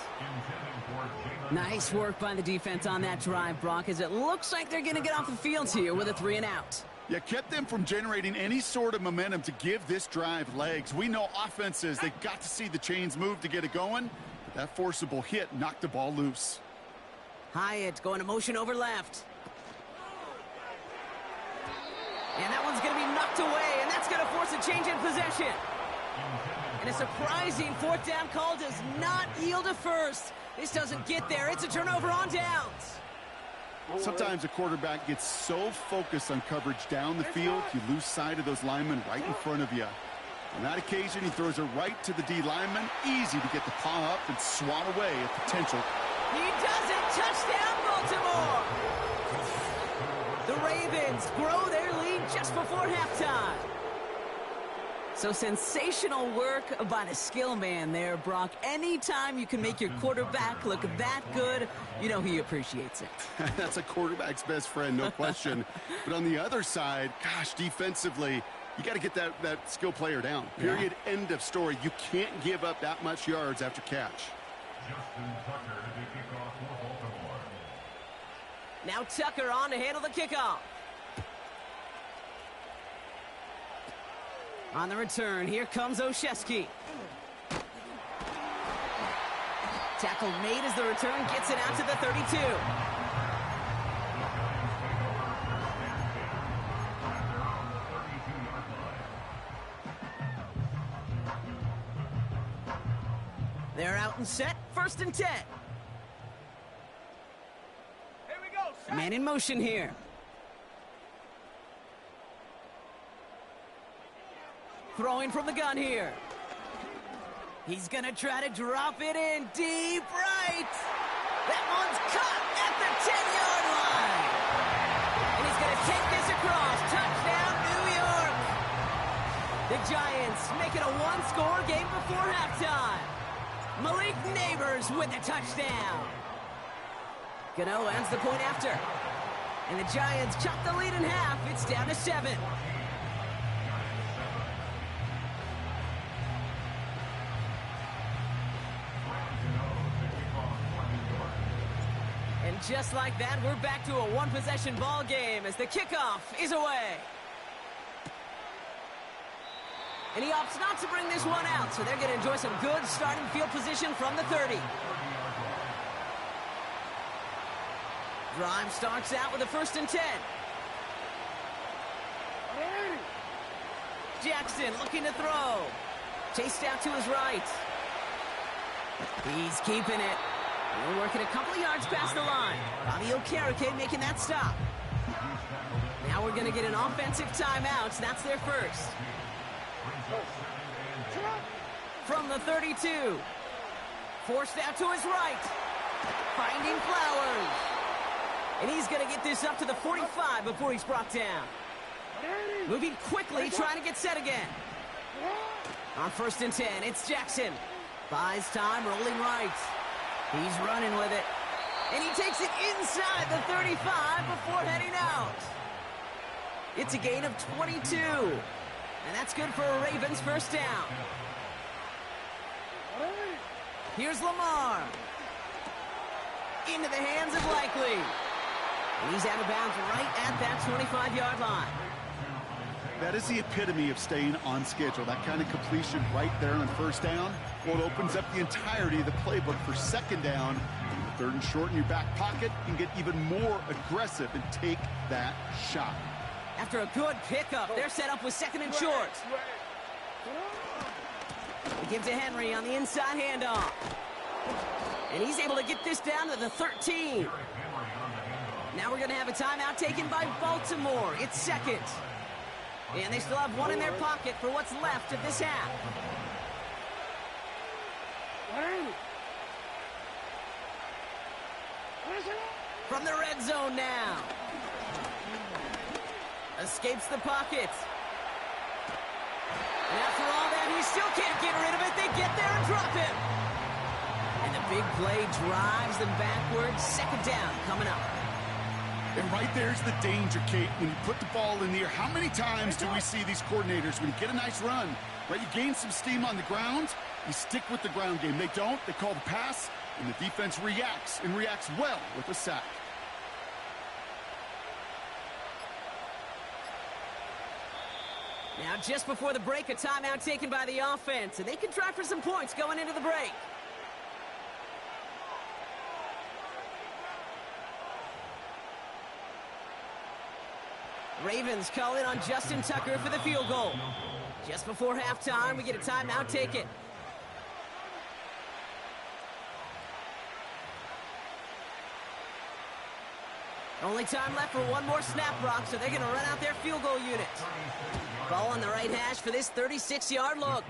Nice work by the defense on that drive, Brock, as it looks like they're going to get off the field here with a 3 and out.
Yeah, kept them from generating any sort of momentum to give this drive legs. We know offenses, they've got to see the chains move to get it going. But that forcible hit knocked the ball loose.
Hyatt going to motion over left. And that one's going to be knocked away, and that's going to force a change in possession. And a surprising fourth down call does not yield a first. This doesn't get there. It's a turnover on downs.
Sometimes a quarterback gets so focused on coverage down the field, you lose sight of those linemen right in front of you. On that occasion, he throws it right to the D lineman. Easy to get the paw up and swat away a potential.
He does it. Touchdown, Baltimore. The Ravens grow their lead just before halftime. So sensational work by the skill man there, Brock. Anytime you can make your quarterback look that good, you know he appreciates it.
That's a quarterback's best friend, no question. But on the other side, gosh, defensively, you got to get that skill player down. Period. Yeah. End of story. You can't give up that much yards after catch.
Now Tucker on to handle the kickoff. On the return, here comes Olszewski. Tackle made as the return gets it out to the 32. They're out and set, 1st and 10. Man in motion here. Throwing from the gun here. He's going to try to drop it in deep right. That one's caught at the 10-yard line. And he's going to take this across. Touchdown, New York. The Giants make it a one-score game before halftime. Malik Neighbors with the touchdown. Gano ends the point after. And the Giants chop the lead in half. It's down to 7. And just like that, we're back to a one-possession ball game as the kickoff is away. And he opts not to bring this one out, so they're going to enjoy some good starting field position from the 30. Drive starts out with a 1st and 10. Jackson looking to throw. Chased out to his right. He's keeping it. We're working a couple of yards past the line. Bobby Okereke making that stop. Now we're going to get an offensive timeout. That's their first. From the 32. Forced out to his right. Finding Flowers. And he's going to get this up to the 45 before he's brought down. Moving quickly, trying to get set again. On 1st and 10, it's Jackson. Buys time, rolling right. He's running with it. And he takes it inside the 35 before heading out. It's a gain of 22. And that's good for a Ravens first down. Here's Lamar. Into the hands of Likely. And he's out of bounds right at that 25-yard line.
That is the epitome of staying on schedule. That kind of completion right there on 1st down. Well, it opens up the entirety of the playbook for 2nd down. 3rd and short in your back pocket, you can get even more aggressive and take that shot.
After a good pickup, they're set up with 2nd and short. They give to Henry on the inside handoff. And he's able to get this down to the 13. Now we're going to have a timeout taken by Baltimore. It's 2nd. And they still have one in their pocket for what's left of this half. From the red zone now. Escapes the pocket. And after all that, he still can't get rid of it. They get there and drop him. And the big play drives them backwards. 2nd down coming up.
And right there's the danger, Kate. When you put the ball in the air, how many times do we see these coordinators, when you get a nice run, right, you gain some steam on the ground, you stick with the ground game. They don't, they call the pass, and the defense reacts, and reacts well with a sack.
Now, just before the break, a timeout taken by the offense, and they can try for some points going into the break. Ravens call in on Justin Tucker for the field goal. Just before halftime, we get a timeout taken. Only time left for one more snap, Brock, so they're going to run out their field goal unit. Ball on the right hash for this 36-yard look.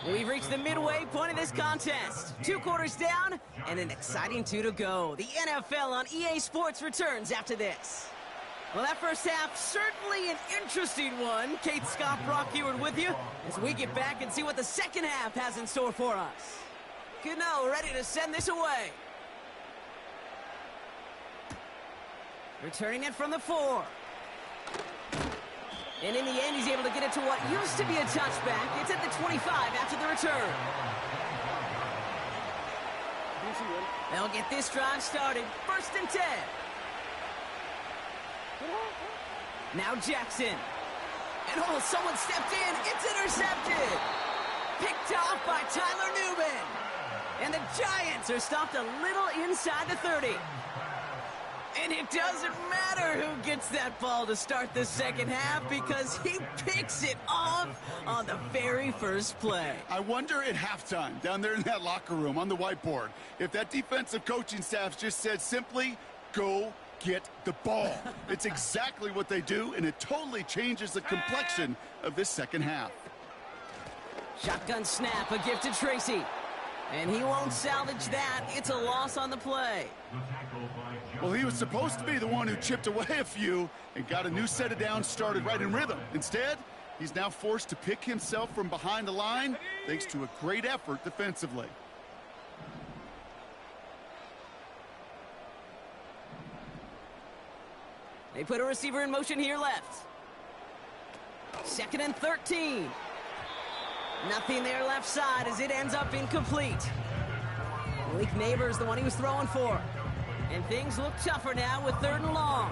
We've reached the midway point of this contest. 2 quarters down and an exciting 2 to go. The NFL on EA Sports returns after this. Well, that first half, certainly an interesting one. Kate Scott, Brock Eward with you as we get back and see what the second half has in store for us. Cano ready to send this away. Returning it from the 4. And in the end, he's able to get it to what used to be a touchback. It's at the 25 after the return. They'll get this drive started. 1st and 10. Now Jackson. And oh, someone stepped in. It's intercepted. Picked off by Tyler Newman. And the Giants are stopped a little inside the 30. And it doesn't matter who gets that ball to start the second half because he picks it off on the very first play.
I wonder at halftime, down there in that locker room on the whiteboard, if that defensive coaching staff just said simply, go get the ball. It's exactly what they do, and it totally changes the complexion of this second half.
Shotgun snap, a gift to Tracy. And he won't salvage that. It's a loss on the play.
Well, he was supposed to be the one who chipped away a few and got a new set of downs started right in rhythm. Instead, he's now forced to pick himself from behind the line thanks to a great effort defensively.
They put a receiver in motion here left. 2nd and 13. Nothing there left side as it ends up incomplete. Malik Neighbors the one he was throwing for. And things look tougher now with 3rd and long.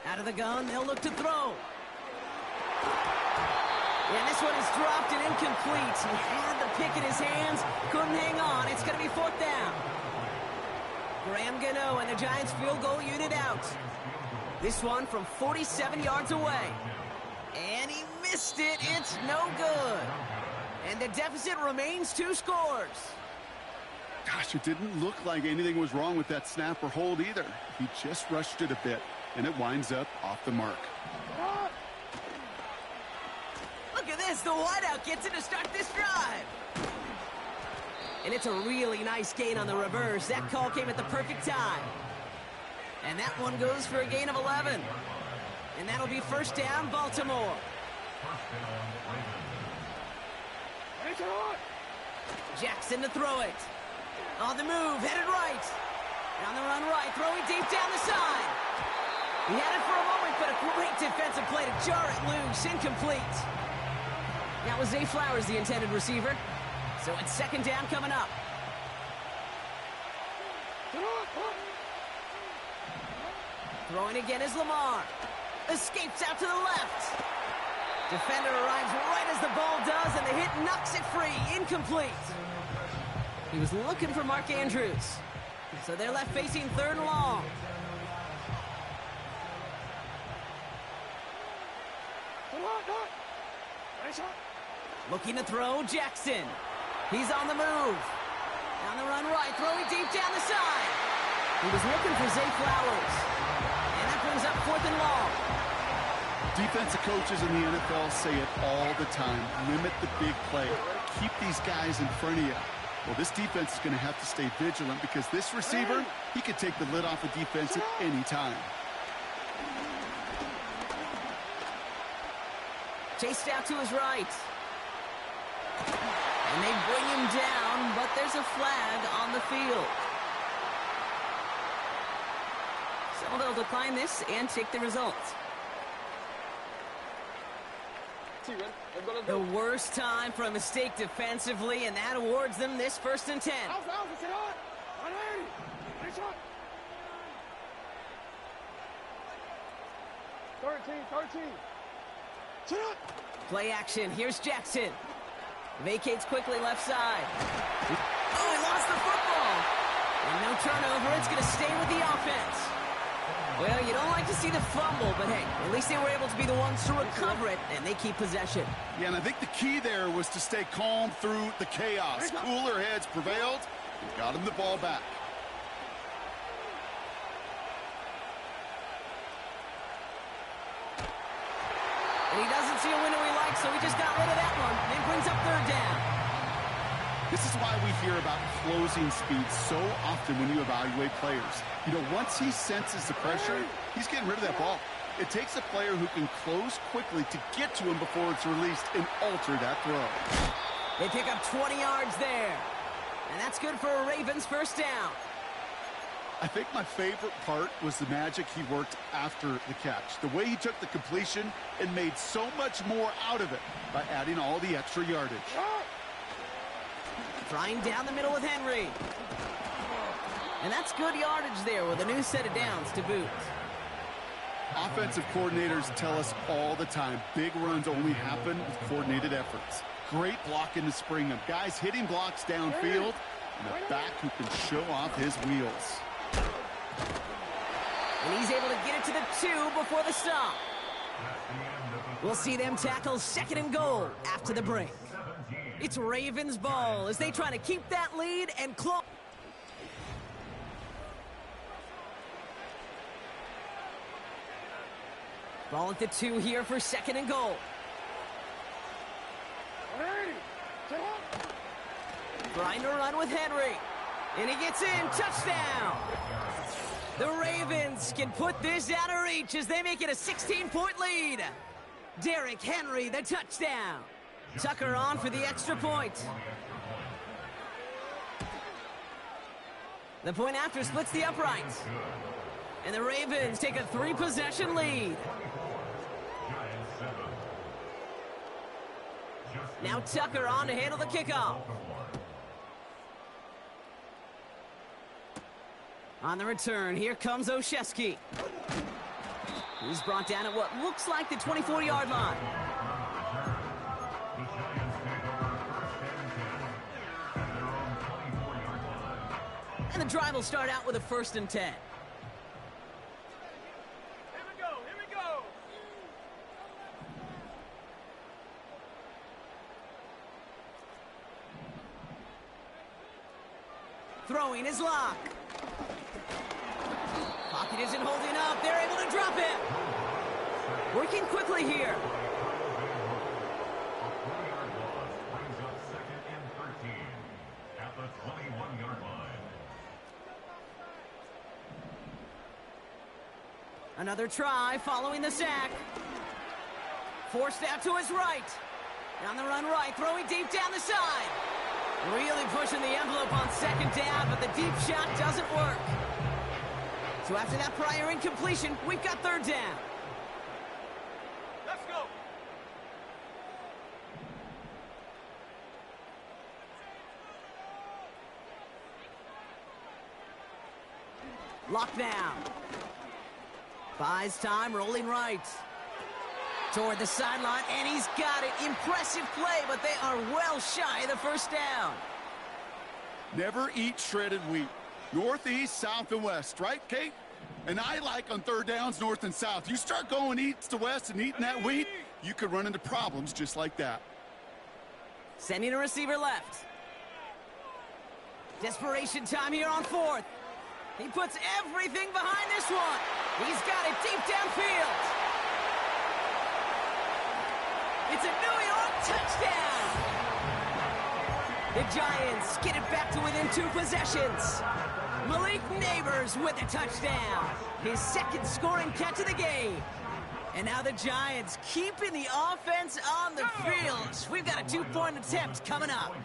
Out of the gun, they'll look to throw. And this one is dropped and incomplete. He had the pick in his hands, couldn't hang on. It's going to be 4th down. Graham Gano and the Giants field goal unit out. This one from 47 yards away. And he missed it. It's no good. And the deficit remains 2 scores.
Gosh, it didn't look like anything was wrong with that snap or hold either. He just rushed it a bit, and it winds up off the mark.
Look at this. The wideout gets it to start this drive. And it's a really nice gain on the reverse. That call came at the perfect time. And that one goes for a gain of 11. And that'll be 1st down, Baltimore. Jackson to throw it. On the move, headed right. On the run right, throwing deep down the side. He had it for a moment, but a great defensive play to jar it loose, incomplete. That was Zay Flowers, the intended receiver. So it's 2nd down coming up. Throwing again is Lamar. Escapes out to the left. Defender arrives right as the ball does, and the hit knocks it free. Incomplete. He was looking for Mark Andrews. So they're left facing 3rd and long. Looking to throw, Jackson. He's on the move. On the run right, throwing deep down the side. He was looking for Zay Flowers. And that brings up 4th and long.
Defensive coaches in the NFL say it all the time. Limit the big play. Keep these guys in front of you. Well, this defense is going to have to stay vigilant because this receiver, he could take the lid off a defense at any time.
Chased out to his right. And they bring him down, but there's a flag on the field. So they'll decline this and take the results. The worst time for a mistake defensively, and that awards them this 1st and 10.
13.
Play action. Here's Jackson. Vacates quickly left side. Oh, he lost the football. And no turnover. It's going to stay with the offense. Well, you don't like to see the fumble, but hey, at least they were able to be the ones to recover it, and they keep possession.
Yeah, and I think the key there was to stay calm through the chaos. Cooler heads prevailed and got him the ball back.
And he doesn't see a window he likes, so he just got rid of that one. And brings up 3rd down.
This is why we hear about closing speed so often when you evaluate players. You know, once he senses the pressure, he's getting rid of that ball. It takes a player who can close quickly to get to him before it's released and alter that throw.
They pick up 20 yards there. And that's good for a Ravens 1st down.
I think my favorite part was the magic he worked after the catch. The way he took the completion and made so much more out of it by adding all the extra yardage.
Flying down the middle with Henry. And that's good yardage there with a new set of downs to boot.
Offensive coordinators tell us all the time, big runs only happen with coordinated efforts. Great block in the spring of guys hitting blocks downfield and a back who can show off his wheels.
And he's able to get it to the 2 before the stop. We'll see them tackle 2nd and goal after the break. It's Ravens ball as they try to keep that lead and close. Ball at the 2 here for 2nd and goal. Trying to run with Henry. And he gets in. Touchdown. The Ravens can put this out of reach as they make it a 16-point lead. Derrick Henry, the touchdown. Tucker on for the extra point. The point after splits the uprights. And the Ravens take a 3-possession lead. Now Tucker on to handle the kickoff. On the return, here comes Oshesky. He's brought down at what looks like the 24-yard line. And the drive will start out with a 1st and 10.
Here we go, here we go.
Throwing is lock. Pocket isn't holding up. They're able to drop it. Working quickly here.
Brings up 2nd and 13 at the 21-yard line.
Another try following the sack. Forced out to his right. On the run right, throwing deep down the side. Really pushing the envelope on 2nd down, but the deep shot doesn't work. So after that prior incompletion, we've got 3rd down.
Let's go.
Lockdown. Buys time, rolling right. Toward the sideline, and he's got it. Impressive play, but they are well shy of the 1st down.
Never eat shredded wheat. North, east, south, and west, right, Kate? And I like on 3rd downs, north and south. You start going east to west and eating that wheat, you could run into problems just like that.
Sending a receiver left. Desperation time here on 4th. He puts everything behind this one. He's got it deep downfield. It's a New York touchdown. The Giants get it back to within 2 possessions. Malik Neighbors with a touchdown. His 2nd scoring catch of the game. And now the Giants keeping the offense on the field. We've got a 2-point attempt coming up.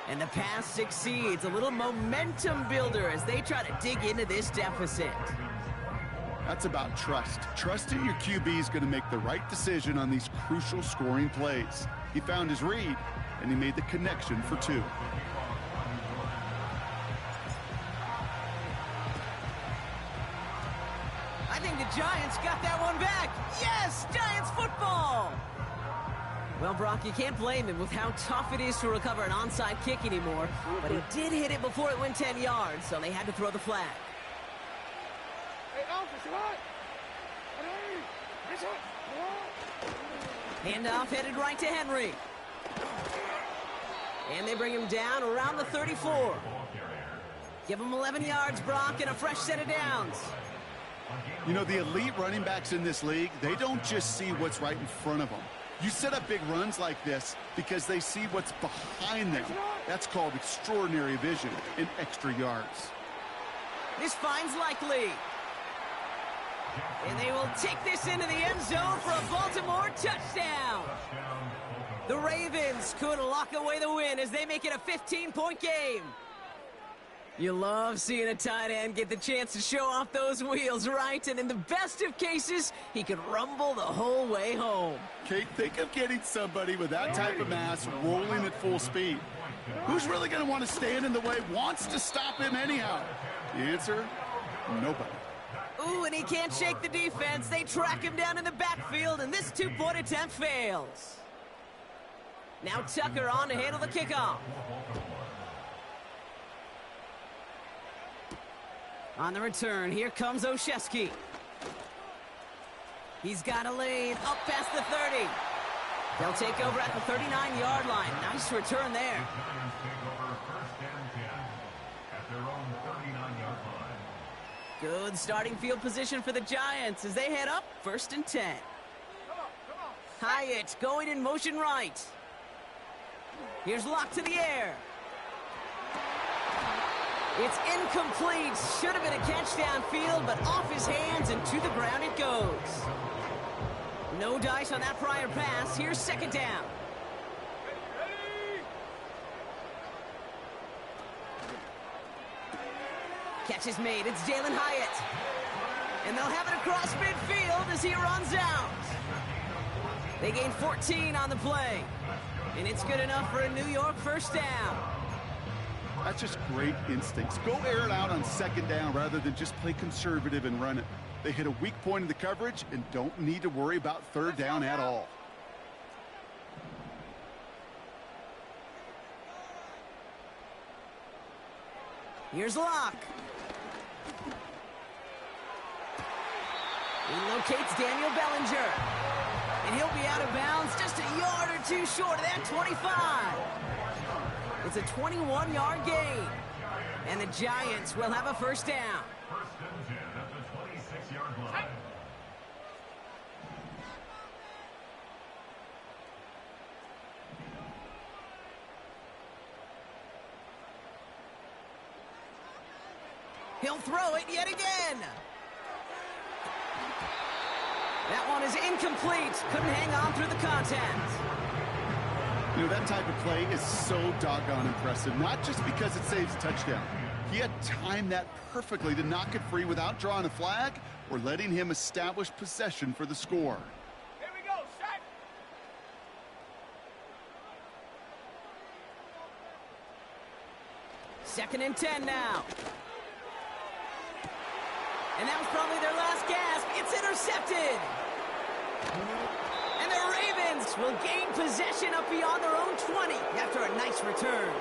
And the pass succeeds. A little momentum builder as they try to dig into this deficit.
That's about trust. Trusting your QB is going to make the right decision on these crucial scoring plays. He found his read, and he made the connection for 2.
I think the Giants got that one back. Yes, Giants football. Well, Brock, you can't blame him with how tough it is to recover an onside kick anymore. But he did hit it before it went 10 yards, so they had to throw the flag. Handoff headed right to Henry. And they bring him down around the 34. Give him 11 yards, Brock, and a fresh set of downs.
You know, the elite running backs in this league, they don't just see what's right in front of them. You set up big runs like this because they see what's behind them. That's called extraordinary vision and extra yards.
This finds Likely. And they will take this into the end zone for a Baltimore touchdown. The Ravens could lock away the win as they make it a 15-point game. You love seeing a tight end get the chance to show off those wheels, right? And in the best of cases, he could rumble the whole way home.
Kate, think of getting somebody with that type of mass rolling at full speed. Who's really going to want to stand in the way, wants to stop him anyhow? The answer, nobody.
Ooh, and he can't shake the defense. They track him down in the backfield, and this two-point attempt fails. Now Tucker on to handle the kickoff. On the return, here comes Olszewski. He's got a lane up past the 30. They'll take over at the 39-yard line. Nice return there.
Giants take over first and 10 at their own 39-yard line.
Good starting field position for the Giants as they head up first and 10. Hyatt going in motion right. Here's Locke to the air. It's incomplete. Should have been a catch downfield, but off his hands and to the ground it goes. No dice on that prior pass. Here's second down. Catch is made. It's Jalen Hyatt. And they'll have it across midfield as he runs out. They gain 14 on the play. And it's good enough for a New York first down.
That's just great instincts. Go air it out on second down rather than just play conservative and run it. They hit a weak point in the coverage and don't need to worry about third down at all.
Here's Locke. He locates Daniel Bellinger. And he'll be out of bounds just a yard or two short of that 25. It's a 21-yard gain. And the Giants will have a first down.
First and 10 at the 26-yard line.
He'll throw it yet again. That one is incomplete. Couldn't hang on through the contact.
You know, that type of play is so doggone impressive, not just because it saves a touchdown. He had timed that perfectly to knock it free without drawing a flag or letting him establish possession for the score.
Here we go, shot.
Second and 10 now. And that was probably their last gasp. It's intercepted. And the Ravens will gain possession up beyond their own 20 after a nice return.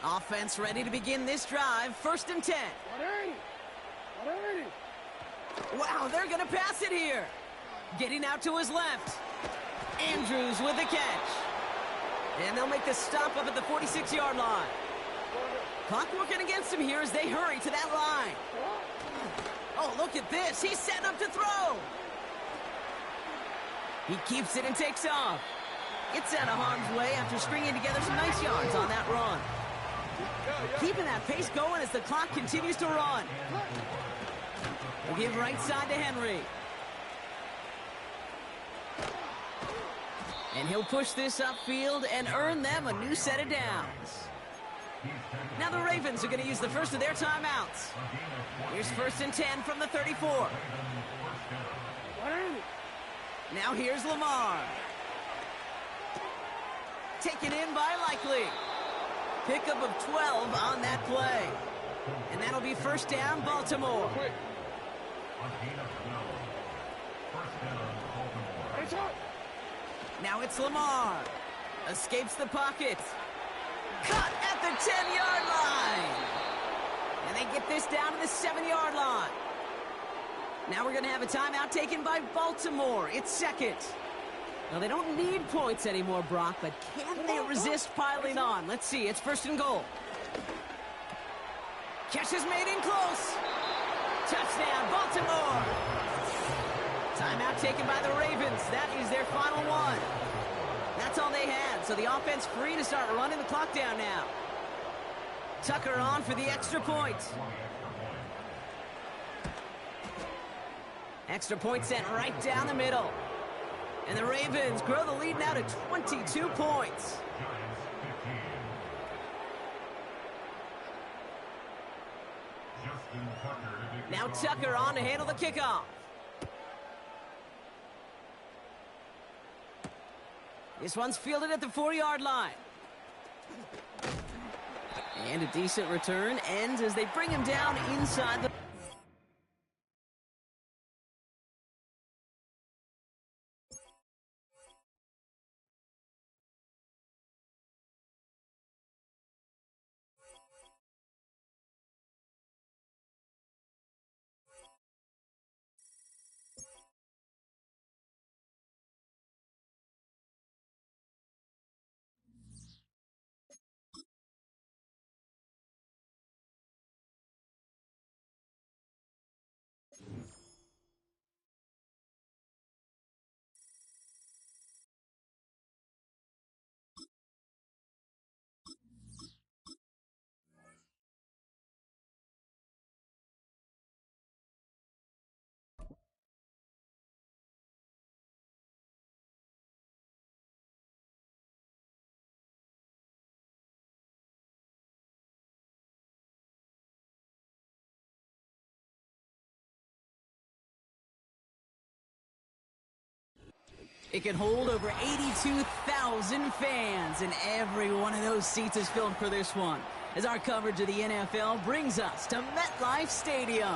Offense ready to begin this drive. First and 10. Wow, they're going to pass it here. Getting out to his left. Andrews with the catch. And they'll make the stop up at the 46-yard line. Clock working against him here as they hurry to that line. Oh, look at this. He's setting up to throw. He keeps it and takes off. Gets out of harm's way after stringing together some nice yards on that run. Keeping that pace going as the clock continues to run. We'll give right side to Henry. And he'll push this upfield and earn them a new set of downs. Now the Ravens are going to use the first of their timeouts. Here's first and 10 from the 34. Now here's Lamar. Taken in by Likely. Pickup of 12 on that play. And that'll be first down, Baltimore. Now it's Lamar. Escapes the pocket. Cut at the 10-yard line. And they get this down to the 7-yard line. Now we're going to have a timeout taken by Baltimore. It's second. Now they don't need points anymore, Brock, but can they resist piling on? Let's see. It's first and goal. Catch is made in close. Touchdown, Baltimore. Timeout taken by the Ravens. That is their final one. That's all they had, so the offense free to start running the clock down now. Tucker on for the extra point. Extra point sent right down the middle. And the Ravens grow the lead now to 22 points. Now Tucker on to handle the kickoff. This one's fielded at the 4-yard line. And a decent return ends as they bring him down inside the... It can hold over 82,000 fans, and every one of those seats is filled for this one, as our coverage of the NFL brings us to MetLife Stadium.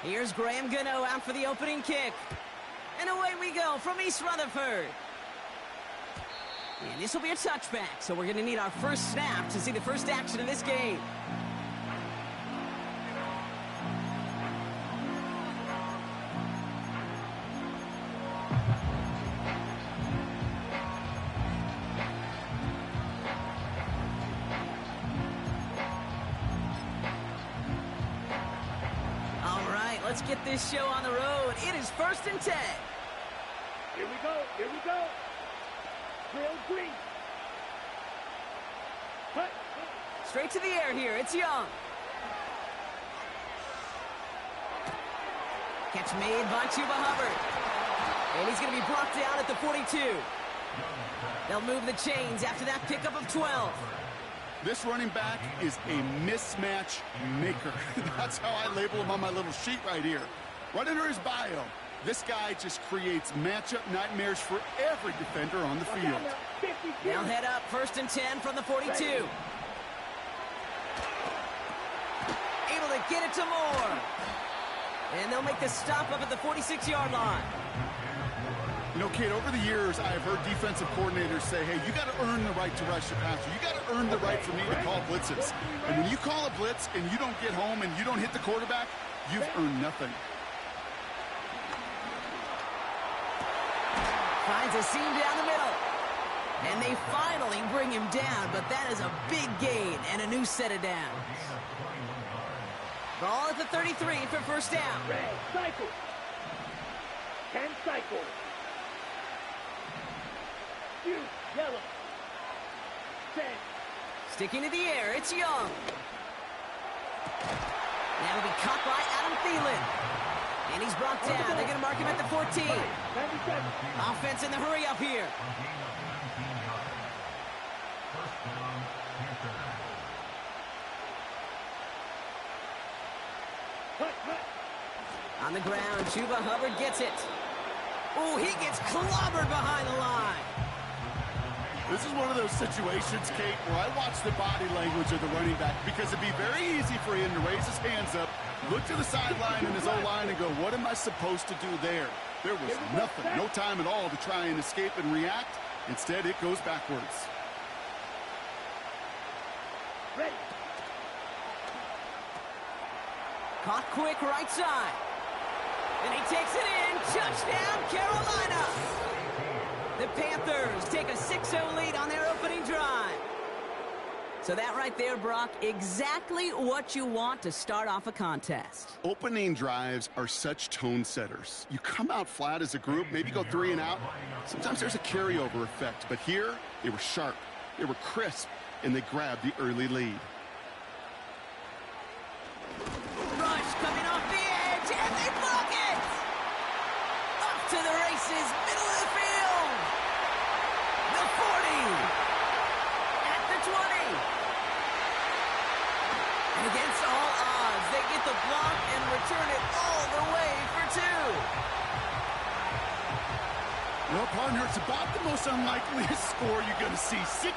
Here's Graham Gano out for the opening kick. And away we go from East Rutherford. And this will be a touchback, so we're going to need our first snap to see the first action of this game. Let's get this show on the road. It is 1st and 10.
Here we go. Here we go. Drill green. Cut.
Straight to the air here. It's Young. Catch made by Chuba Hubbard. And he's going to be brought down at the 42. They'll move the chains after that pickup of 12.
This running back is a mismatch maker. That's how I label him on my little sheet right here. Right under his bio, this guy just creates matchup nightmares for every defender on the field.
They'll head up 1st and 10 from the 42. Able to get it to Moore. And they'll make the stop up at the 46-yard line.
You know, Kate, over the years, I've heard defensive coordinators say, hey, you got to earn the right to rush your passer. You got to earn the right for me to call blitzes. And when you call a blitz and you don't get home and you don't hit the quarterback, you've earned nothing.
Finds a seam down the middle. And they finally bring him down, but that is a big gain and a new set of downs. Ball at the 33 for first down.
Red, cycle. 10 cycle. Yellow. 10.
Sticking to the air, it's Young. That'll be caught by Adam Thielen. And he's brought down. They're going to mark him at the 14. Offense in the hurry up here. On the ground, Chuba Hubbard gets it. Oh, he gets clobbered behind the line.
This is one of those situations, Kate, where I watch the body language of the running back because it'd be very easy for him to raise his hands up, look to the sideline in his O-line and go, what am I supposed to do there? There was nothing, no time at all to try and escape and react. Instead, it goes backwards.
Ready.
Caught quick right side. And he takes it in. Touchdown, Carolina. The Panthers take a 6-0 lead on their opening drive. So that right there, Brock, exactly what you want to start off a contest.
Opening drives are such tone setters. You come out flat as a group, maybe go 3 and out. Sometimes there's a carryover effect, but here they were sharp, they were crisp, and they grabbed the early lead.
Rush coming off the edge, and they block it! Off to the is middle of the field. The 40. At the 20. And against all odds, they get the block and return it all the way for 2.
Well, partner, it's about the most unlikeliest score you're going to see. 6-2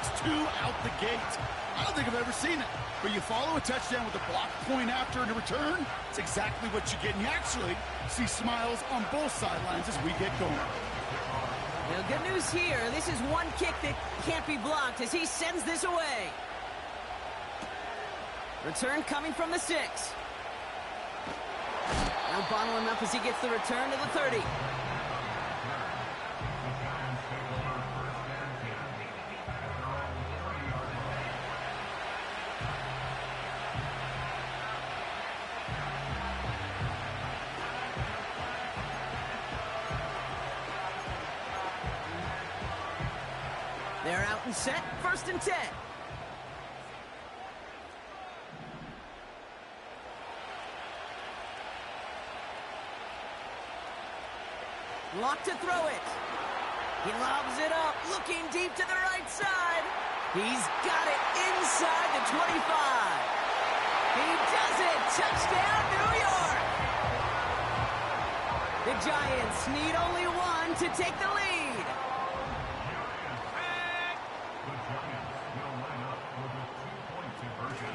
out the gate. I don't think I've ever seen it. But you follow a touchdown with a block point after and a return, it's exactly what you get. And you actually see smiles on both sidelines as we get going.
Well, good news here. This is one kick that can't be blocked as he sends this away. Return coming from the 6. Now bottle him up as he gets the return to the 30. They're out and set, 1st and 10. Lock to throw it. He lobs it up, looking deep to the right side. He's got it inside the 25. He does it. Touchdown, New York. The Giants need only one to take the lead.
The Giants will line up for the two-point conversion.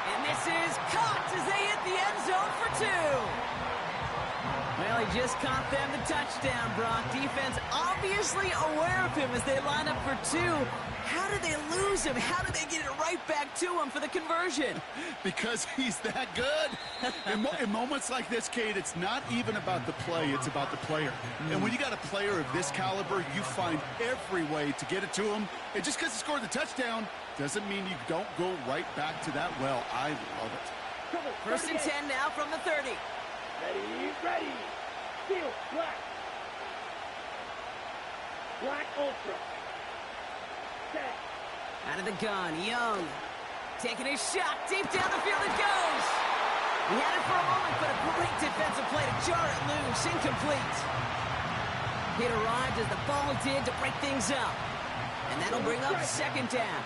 And this is caught as they hit the end zone for 2. Well, he just caught them the touchdown, Brock. Defense obviously aware of him as they line up for 2. How did they lose him? How did they get it right back to him for the conversion?
Because he's that good. In moments like this, Kate, it's not even about the play, it's about the player. And when you got a player of this caliber, you find every way to get it to him. And just because he scored the touchdown doesn't mean you don't go right back to that well. I love it.
1st and 10 now from the 30.
Ready. Steel, black. Black Ultra. Set.
Out of the gun, Young. Taking his shot, deep down the field it goes. He had it for a moment, but a great defensive play to jar it loose, incomplete. It arrived as the ball did to break things up. And that'll bring up 2nd down.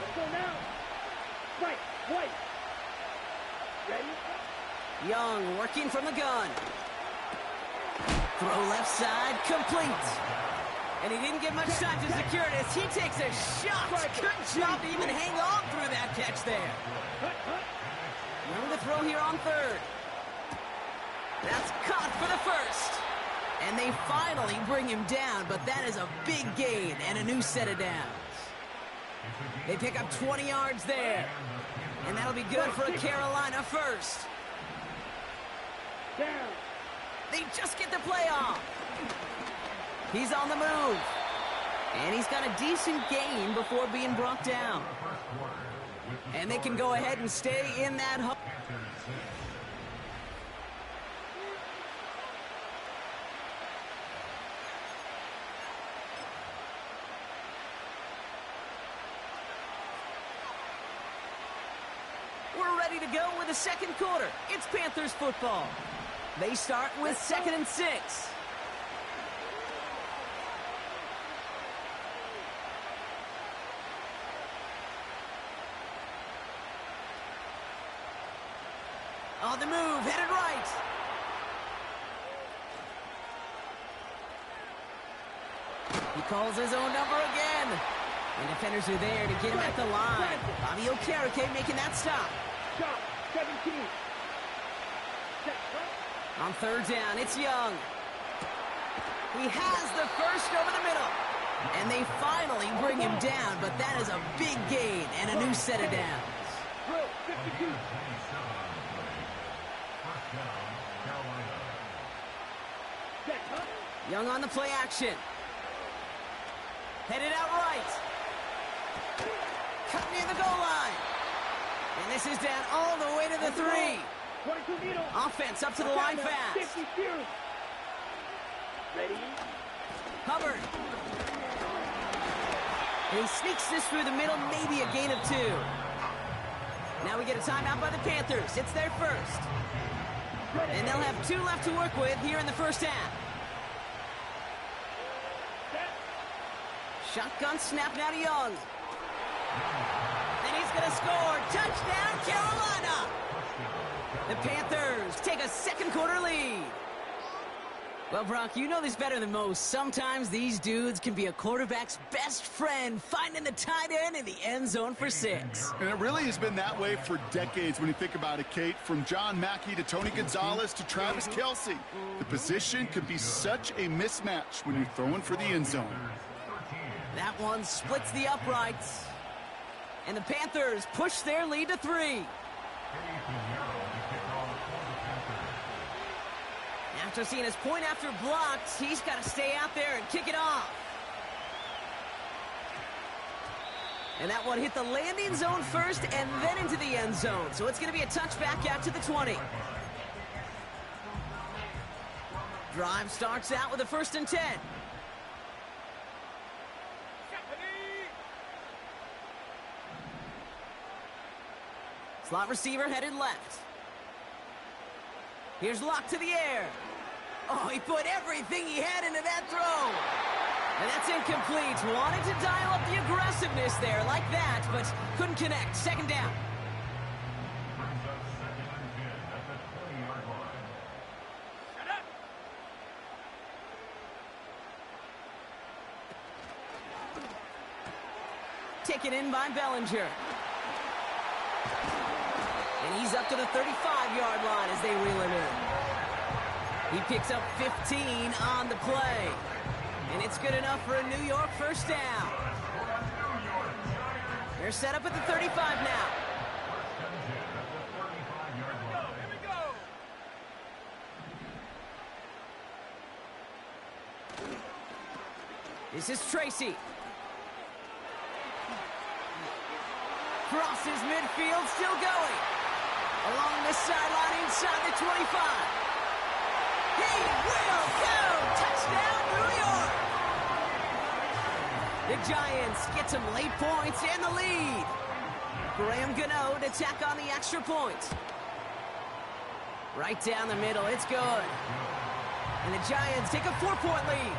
Let's go now. Right, white. Ready?
Young working from the gun. Throw left side, complete. And he didn't get much time to secure it as he takes a shot. Good job to even hang on through that catch there. Young to throw here on 3rd. That's caught for the 1st. And they finally bring him down, but that is a big gain and a new set of downs. They pick up 20 yards there. And that'll be good for a Carolina 1st.
Down.
They just get the play off. He's on the move. And he's got a decent gain before being brought down. And they can go ahead and stay in that hole. We're ready to go with the 2nd quarter. It's Panthers football. They start with 2nd and 6. On the move, headed right. He calls his own number again. And defenders are there to get him at the line. Bobby Okereke making that stop.
Shot, 17.
On 3rd down, it's Young. He has the 1st over the middle. And they finally bring him down, but that is a big gain and a new set of downs.
Drill, 52.
Young on the play action. Headed out right. Cut near the goal line. And this is down all the way to the 3.
22 needle.
Offense up to the line fast.
50 fears. Ready?
Hubbard. And he sneaks this through the middle, maybe a gain of 2. Now we get a timeout by the Panthers. It's their 1st. And they'll have 2 left to work with here in the first half. Shotgun snap now to Young. And he's going to score. Touchdown, Carolina! The Panthers take a second quarter lead. Well, Brock, you know this better than most. Sometimes these dudes can be a quarterback's best friend, finding the tight end in the end zone for 6.
And it really has been that way for decades when you think about it, Kate. From John Mackey to Tony Gonzalez to Travis Kelce. The position could be such a mismatch when you're throwing for the end zone.
That one splits the uprights. And the Panthers push their lead to 3. After seeing his point after blocked, he's got to stay out there and kick it off. And that one hit the landing zone first and then into the end zone. So it's going to be a touchback out to the 20. Drive starts out with a 1st and 10. Slot receiver headed left. Here's Locke to the air. Oh, he put everything he had into that throw. And that's incomplete. Wanted to dial up the aggressiveness there like that, but couldn't connect. 2nd down. Taken in by Bellinger. And he's up to the 35-yard line as they reel him in. He picks up 15 on the play. And it's good enough for a New York first down. They're set up at the 35 now. This is Tracy. Crosses midfield, still going. Along the sideline inside the 25. He will go! Touchdown, New York! The Giants get some late points and the lead. Graham Gano to tack on the extra point. Right down the middle, it's good. And the Giants take a 4-point lead.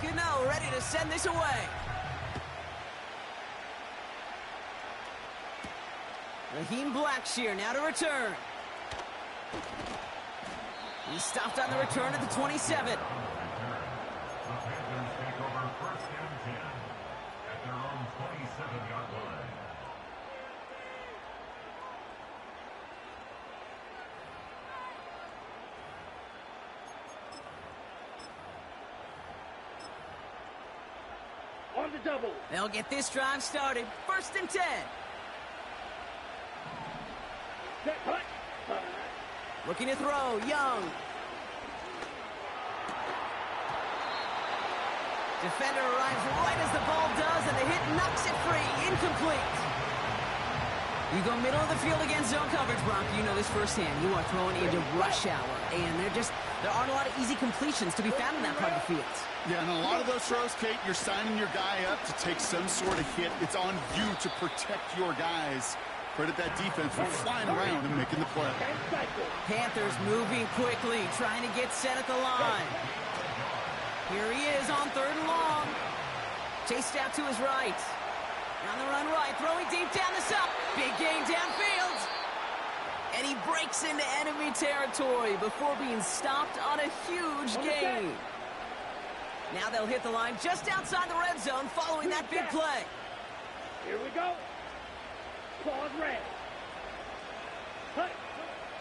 Gano ready to send this away. Raheem Blackshear now to return. He stopped on the return at the 27.
The Panthers take over 1st and 10 at their own 27-yard line.
On the double.
They'll get this drive started. 1st and 10.
Set, hut.
Looking to throw, Young. Defender arrives right as the ball does, and the hit knocks it free. Incomplete. You go middle of the field against zone coverage, Brock. You know this firsthand. You are throwing into rush hour, and there aren't a lot of easy completions to be found in that part of the field.
Yeah, and a lot of those throws, Kate, you're signing your guy up to take some sort of hit. It's on you to protect your guys. Credit that defense for flying around and making the play.
Panthers moving quickly, trying to get set at the line. Here he is on 3rd and long. Chased out to his right. On the run right, throwing deep down the side. Big gain downfield. And he breaks into enemy territory before being stopped on a huge gain. Now they'll hit the line just outside the red zone following that big play.
Here we go. Claws red. Hut.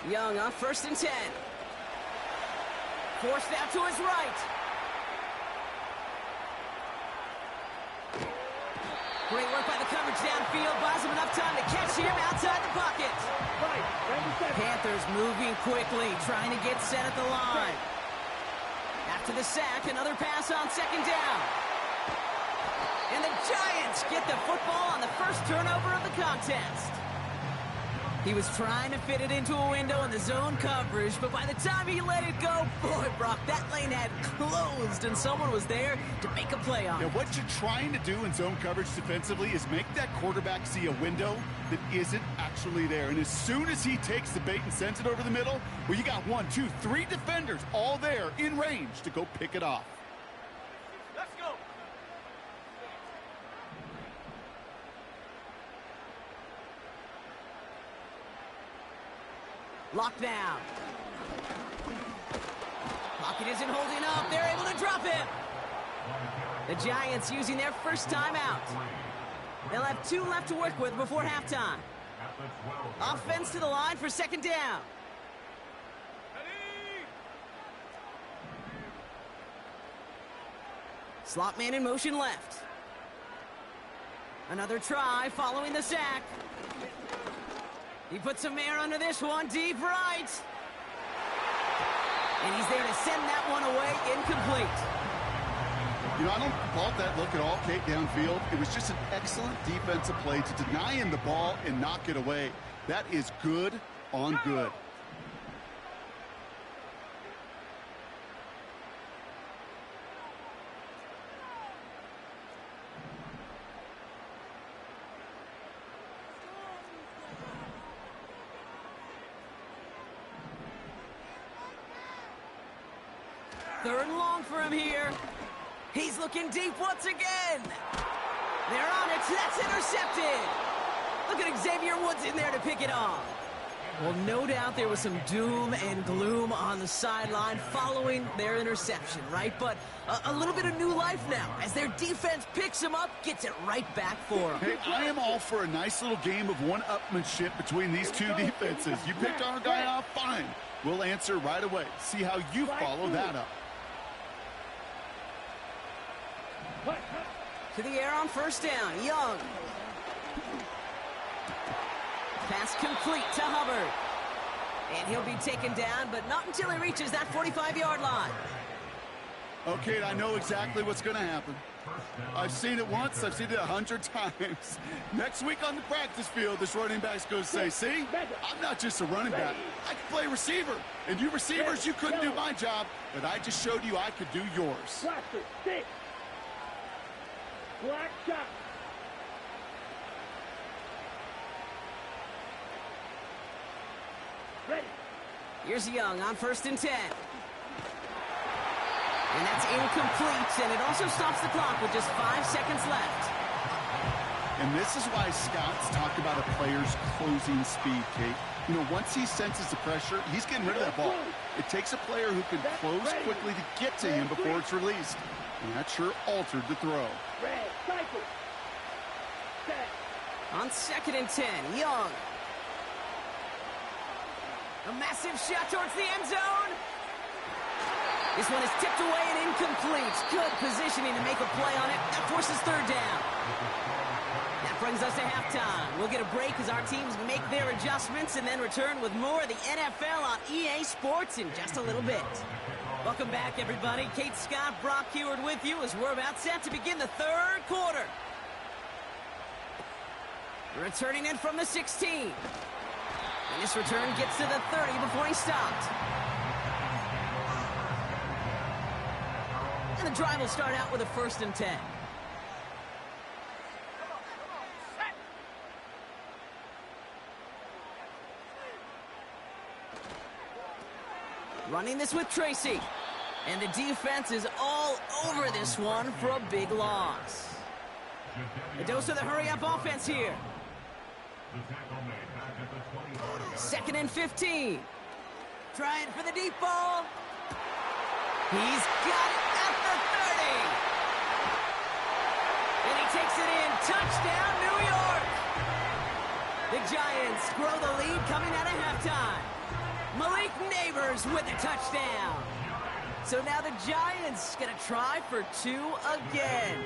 Young on 1st and 10. Forced out to his right. Great work by the coverage downfield. Buys him enough time to catch him outside the pocket.
Right.
Panthers moving quickly, trying to get set at the line. After the sack, another pass on 2nd down. And the Giants get the football on the first turnover of the contest. He was trying to fit it into a window in the zone coverage, but by the time he let it go, boy, Brock, that lane had closed, and someone was there to make a play on it.
Now, what you're trying to do in zone coverage defensively is make that quarterback see a window that isn't actually there. And as soon as he takes the bait and sends it over the middle, well, you got 1, 2, 3 defenders all there in range to go pick it off.
Let's go.
Lockdown. Pocket isn't holding up. They're able to drop it. The Giants using their first timeout. They'll have 2 left to work with before halftime. Offense to the line for second down. Slot man in motion left. Another try following the sack. He puts some air under this one, deep right. And he's there to send that one away, incomplete.
You know, I don't fault that look at all, Kate, downfield. It was just an excellent defensive play to deny him the ball and knock it away. That is good on good.
Third and long for him here. He's looking deep once again. They're on it. That's intercepted. Look at Xavier Woods in there to pick it off. Well, no doubt there was some doom and gloom on the sideline following their interception, right? But a little bit of new life now as their defense picks him up, gets it right back for him.
Hey, I am all for a nice little game of one-upmanship between these two defenses. You picked our guy off, fine. We'll answer right away. See how you follow that up.
To the air on first down, Young. Pass complete to Hubbard. And he'll be taken down, but not until he reaches that 45-yard line.
Okay, I know exactly what's going to happen. I've seen it once, I've seen it 100 times. Next week on the practice field, this running back's going to say, see, I'm not just a running back. I can play receiver. And you receivers, you couldn't do my job, but I just showed you I could do yours.
Black shot. Ready.
Here's Young on first and 10. And that's incomplete, and it also stops the clock with just 5 seconds left.
And this is why scouts talk about a player's closing speed, Kate. You know, once he senses the pressure, he's getting rid of that ball. It takes a player who can close quickly to get to him before it's released. And that sure altered the throw.
Red, cycle. Set.
On second and 10, Young. A massive shot towards the end zone. This one is tipped away and incomplete. Good positioning to make a play on it. That forces third down. That brings us to halftime. We'll get a break as our teams make their adjustments and then return with more of the NFL on EA Sports in just a little bit. Welcome back, everybody. Kate Scott, Brock Heward with you as we're about set to begin the third quarter. Returning in from the 16. And this return gets to the 30 before he stopped. And the drive will start out with a first and 10. Running this with Tracy. And the defense is all over this one for a big loss. A dose of the hurry-up offense here. Second and 15. Trying for the deep ball. He's got it at the 30. And he takes it in. Touchdown, New York. The Giants grow the lead coming out of halftime. Malik Neighbors with a touchdown. So now the Giants going to try for 2 again.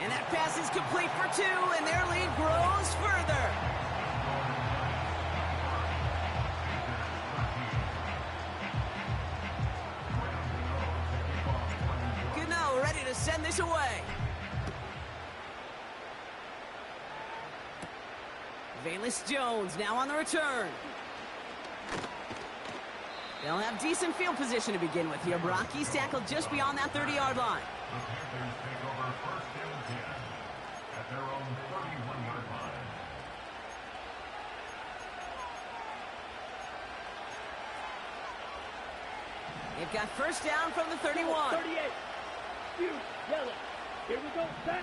And that pass is complete for 2, and their lead grows further. Gano ready to send this away. Bayless Jones now on the return. They'll have decent field position to begin with here, Brock. He's tackled just beyond that 30-yard line.
The Panthers take over first and 10 at their own 31-yard line.
They've got first down from the 31.
38. Huge. Yellow. Here we go. Set.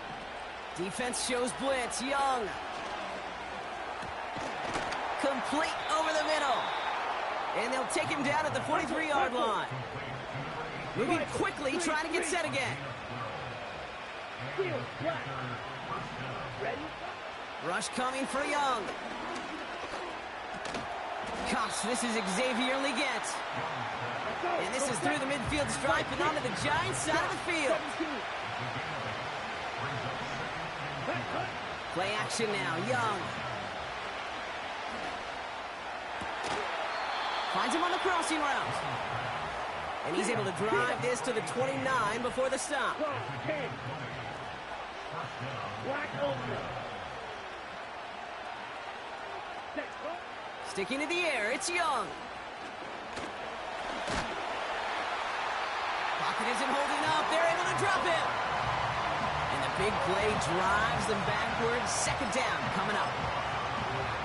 Defense shows blitz. Young. Complete over the middle. And they'll take him down at the 43-yard line. Moving quickly, trying to get set again.
Field. Flat. Ready?
Rush coming for Young. Gosh, this is Xavier Leggett. And this is through the midfield stripe and onto the Giants side of the field. Play action now, Young. Finds him on the crossing route. And he's able to drive this to the 29 before the stop. Sticking to the air, it's Young. Pocket isn't holding up. They're able to drop him. And the big play drives them backwards. Second down coming up.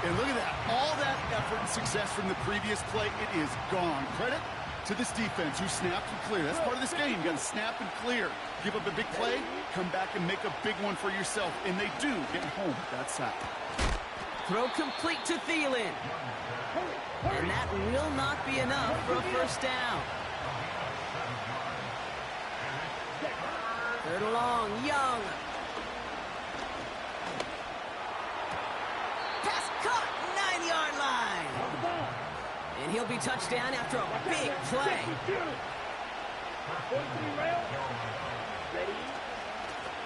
And look at that. All that effort and success from the previous play, it is gone. Credit to this defense who snapped and cleared. That's part of this game. You got to snap and clear. Give up a big play, come back and make a big one for yourself. And they do get home with that sack.
Throw complete to Thielen. And that will not be enough for a first down. Third and long, Young. Pass caught, 9-yard line. And he'll be touchdown after a big play.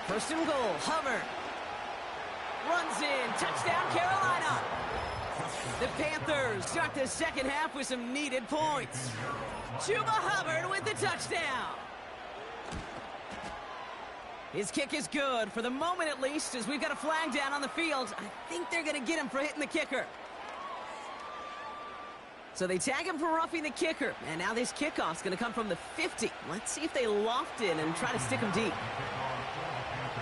First and goal, Hubbard. Runs in, touchdown Carolina. The Panthers start the second half with some needed points. Chuba Hubbard with the touchdown. His kick is good, for the moment at least, as we've got a flag down on the field. I think they're going to get him for hitting the kicker. So they tag him for roughing the kicker, and now this kickoff's going to come from the 50. Let's see if they loft in and try to stick him deep.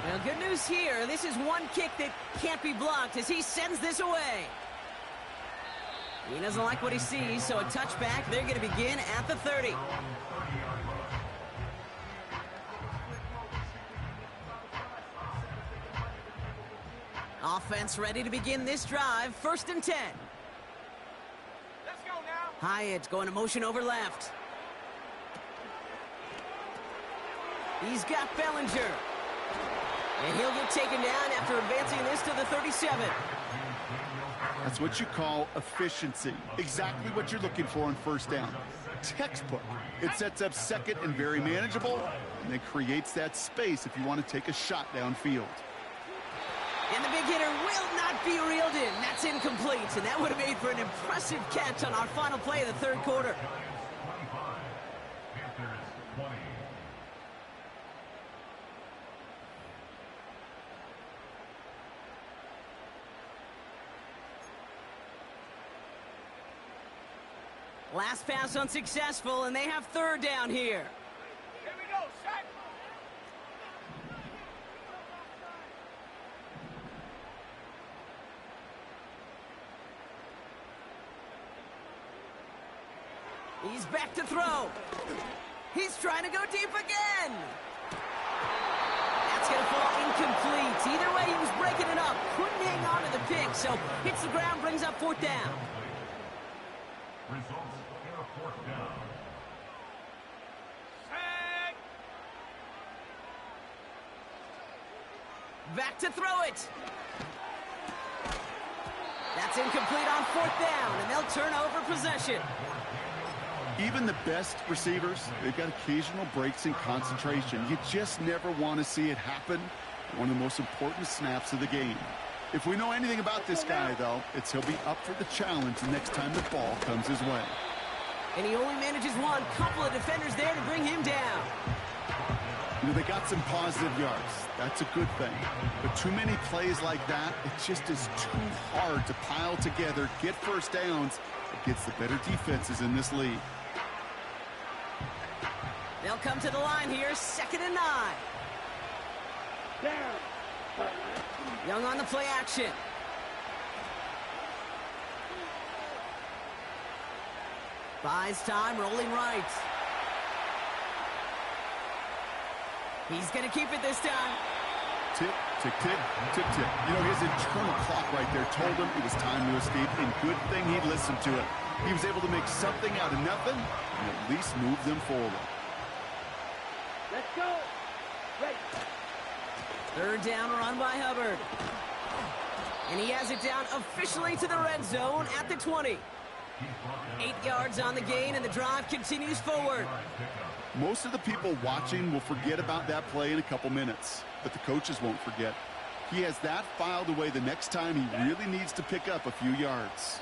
Well, good news here. This is one kick that can't be blocked as he sends this away. He doesn't like what he sees, so a touchback. They're going to begin at the 30. Offense ready to begin this drive. First and 10.
Let's go now.
Hyatt going to motion over left. He's got Bellinger. And he'll get taken down after advancing this to the 37.
That's what you call efficiency. Exactly what you're looking for on first down. Textbook. It sets up second and very manageable, and it creates that space if you want to take a shot downfield.
And the big hitter will not be reeled in. That's incomplete, and that would have made for an impressive catch on our final play of the third quarter. Last pass unsuccessful, and they have third down here.
Here we go. Set.
He's back to throw. He's trying to go deep again. That's going to fall incomplete. Either way, he was breaking it up. Couldn't hang on to the pick, so hits the ground, brings up fourth down.
Results in a fourth down.
Set.
Back to throw it. That's incomplete on fourth down, and they'll turn over possession.
Even the best receivers, they've got occasional breaks in concentration. You just never want to see it happen. One of the most important snaps of the game. If we know anything about this guy, though, it's he'll be up for the challenge the next time the ball comes his way.
And he only manages one. Couple of defenders there to bring him down.
You know, they got some positive yards. That's a good thing. But too many plays like that, it just is too hard to pile together, get first downs against the better defenses in this league.
They'll come to the line here, 2nd and 9.
Down.
Young on the play action. Buys time, rolling right. He's going to keep it this time.
Tick, tick, tick, tick, tick. You know, his internal clock right there told him it was time to escape, and good thing he listened to it. He was able to make something out of nothing and at least move them forward.
Let's go. Right.
3rd down, run by Hubbard. And he has it down officially to the red zone at the 20. 8 yards on the gain, and the drive continues forward.
Most of the people watching will forget about that play in a couple minutes, but the coaches won't forget. He has that filed away the next time he really needs to pick up a few yards.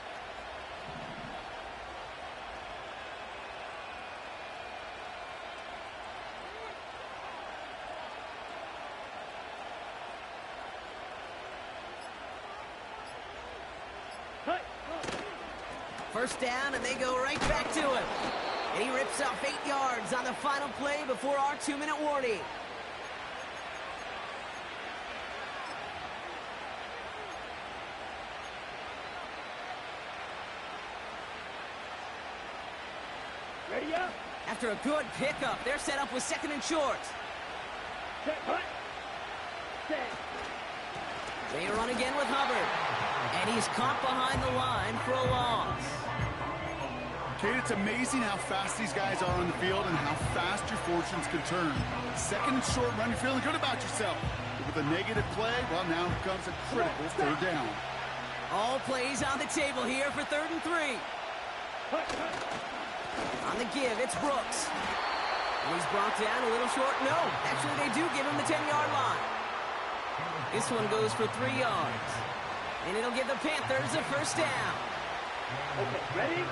First down, and they go right back to him. And he rips off 8 yards on the final play before our 2-minute warning.
Ready up.
After a good pickup, they're set up with 2nd and short.
Set. Hut. Set.
They run again with Hubbard. And he's caught behind the line for a loss.
Kate, it's amazing how fast these guys are on the field and how fast your fortunes can turn. 2nd and short run, you're feeling good about yourself. But with a negative play, well, now comes a critical 3rd down.
All plays on the table here for 3rd and 3.
Hut, hut.
On the give, it's Brooks. And he's brought down a little short. No, actually they do give him the 10-yard line. This one goes for 3 yards. And it'll give the Panthers a 1st down.
Okay, ready?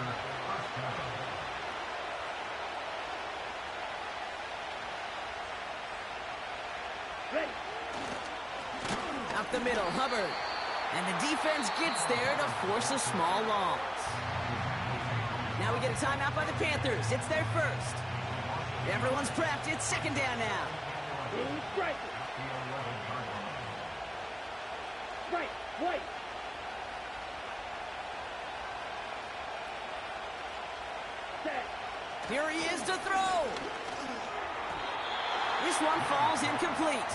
Ready.
Up the middle, Hubbard. And the defense gets there to force a small loss. Now we get a timeout by the Panthers. It's their 1st. Everyone's prepped. It's 2nd down now.
Team striker. Right, white. Set.
Here he is to throw. This one falls incomplete.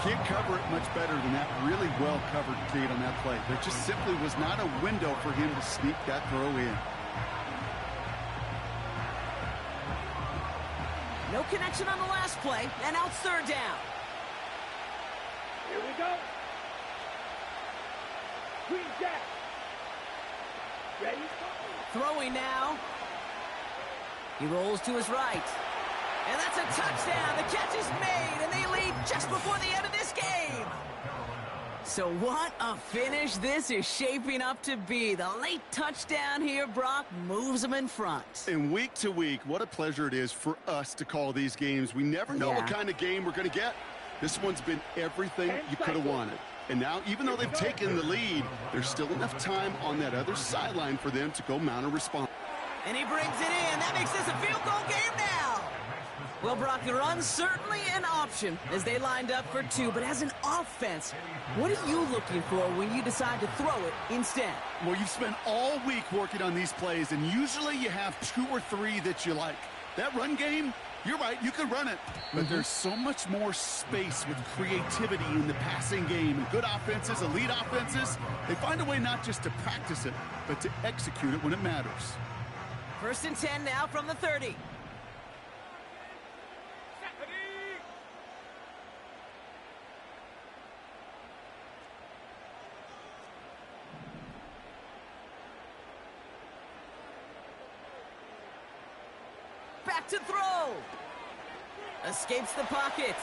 Can't cover it much better than that. Really well covered, Kate, on that play. There just simply was not a window for him to sneak that throw in.
No connection on the last play, and now it's 3rd down.
Here we go. Green jack. Ready?
Throwing now. He rolls to his right. And that's a touchdown. The catch is made, and they lead just before the end of this game. So what a finish this is shaping up to be. The late touchdown here, Brock, moves them in front.
And week to week, what a pleasure it is for us to call these games. We never know what kind of game we're going to get. This one's been everything you could have wanted. And now, even though they've taken the lead, there's still enough time on that other sideline for them to go mount a response.
And he brings it in. That makes this a field goal game now. Well, Brock, the run's certainly an option as they lined up for 2. But as an offense, what are you looking for when you decide to throw it instead?
Well, you've spent all week working on these plays, and usually you have 2 or 3 that you like. That run game, you're right, you can run it. But there's so much more space with creativity in the passing game. And good offenses, elite offenses, they find a way not just to practice it, but to execute it when it matters.
1st and 10 now from the 30. Back to throw. Escapes the pocket.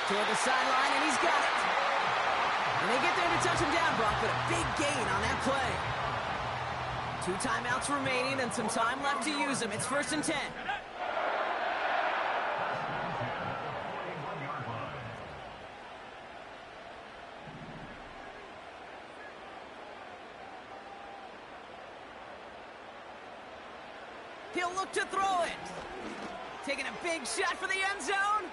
Toward the sideline, and he's got it. And they get there to touch him down, Brock, but a big gain on that play. 2 timeouts remaining and some time left to use them. It's 1st and 10. He'll look to throw it. Taking a big shot for the end zone.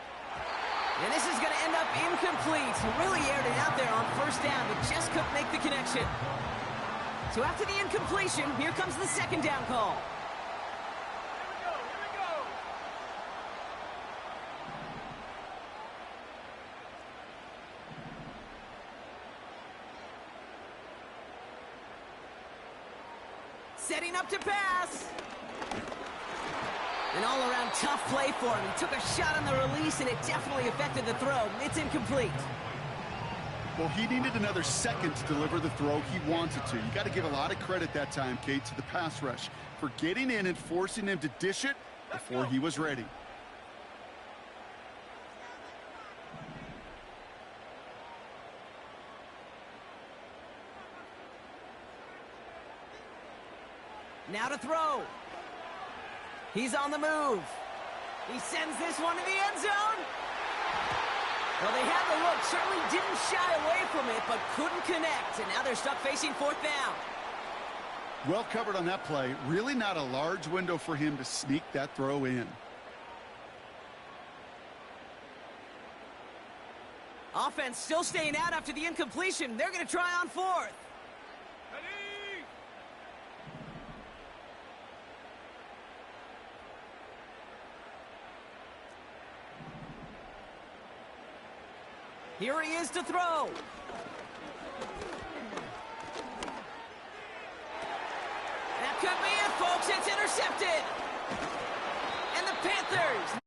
And this is going to end up incomplete. He really aired it out there on first down, but just couldn't make the connection. So after the incompletion, here comes the second down call. Setting up to pass. An all-around tough play for him. He took a shot on the release, and it definitely affected the throw. It's incomplete.
Well, he needed another second to deliver the throw he wanted to. You got to give a lot of credit that time, Kate, to the pass rush for getting in and forcing him to dish it before he was ready.
Now to throw. He's on the move. He sends this one to the end zone. Well, they had the look. Certainly didn't shy away from it, but couldn't connect. And now they're stuck facing fourth down.
Well covered on that play. Really not a large window for him to sneak that throw in.
Offense still staying out after the incompletion. They're going to try on fourth. Here he is to throw. That could be it, folks. It's intercepted. And the Panthers